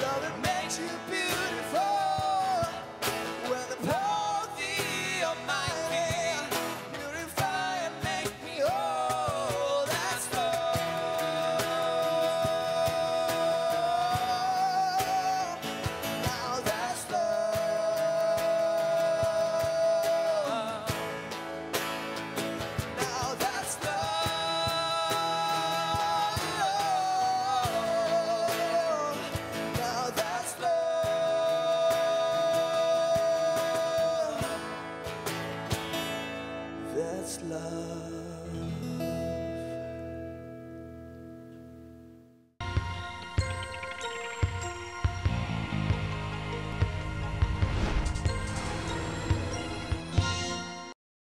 Love it makes you beautiful. When the power of the Almighty purify and make me whole. That's love. Now that's love. Now that's love. Now that's love. That's love.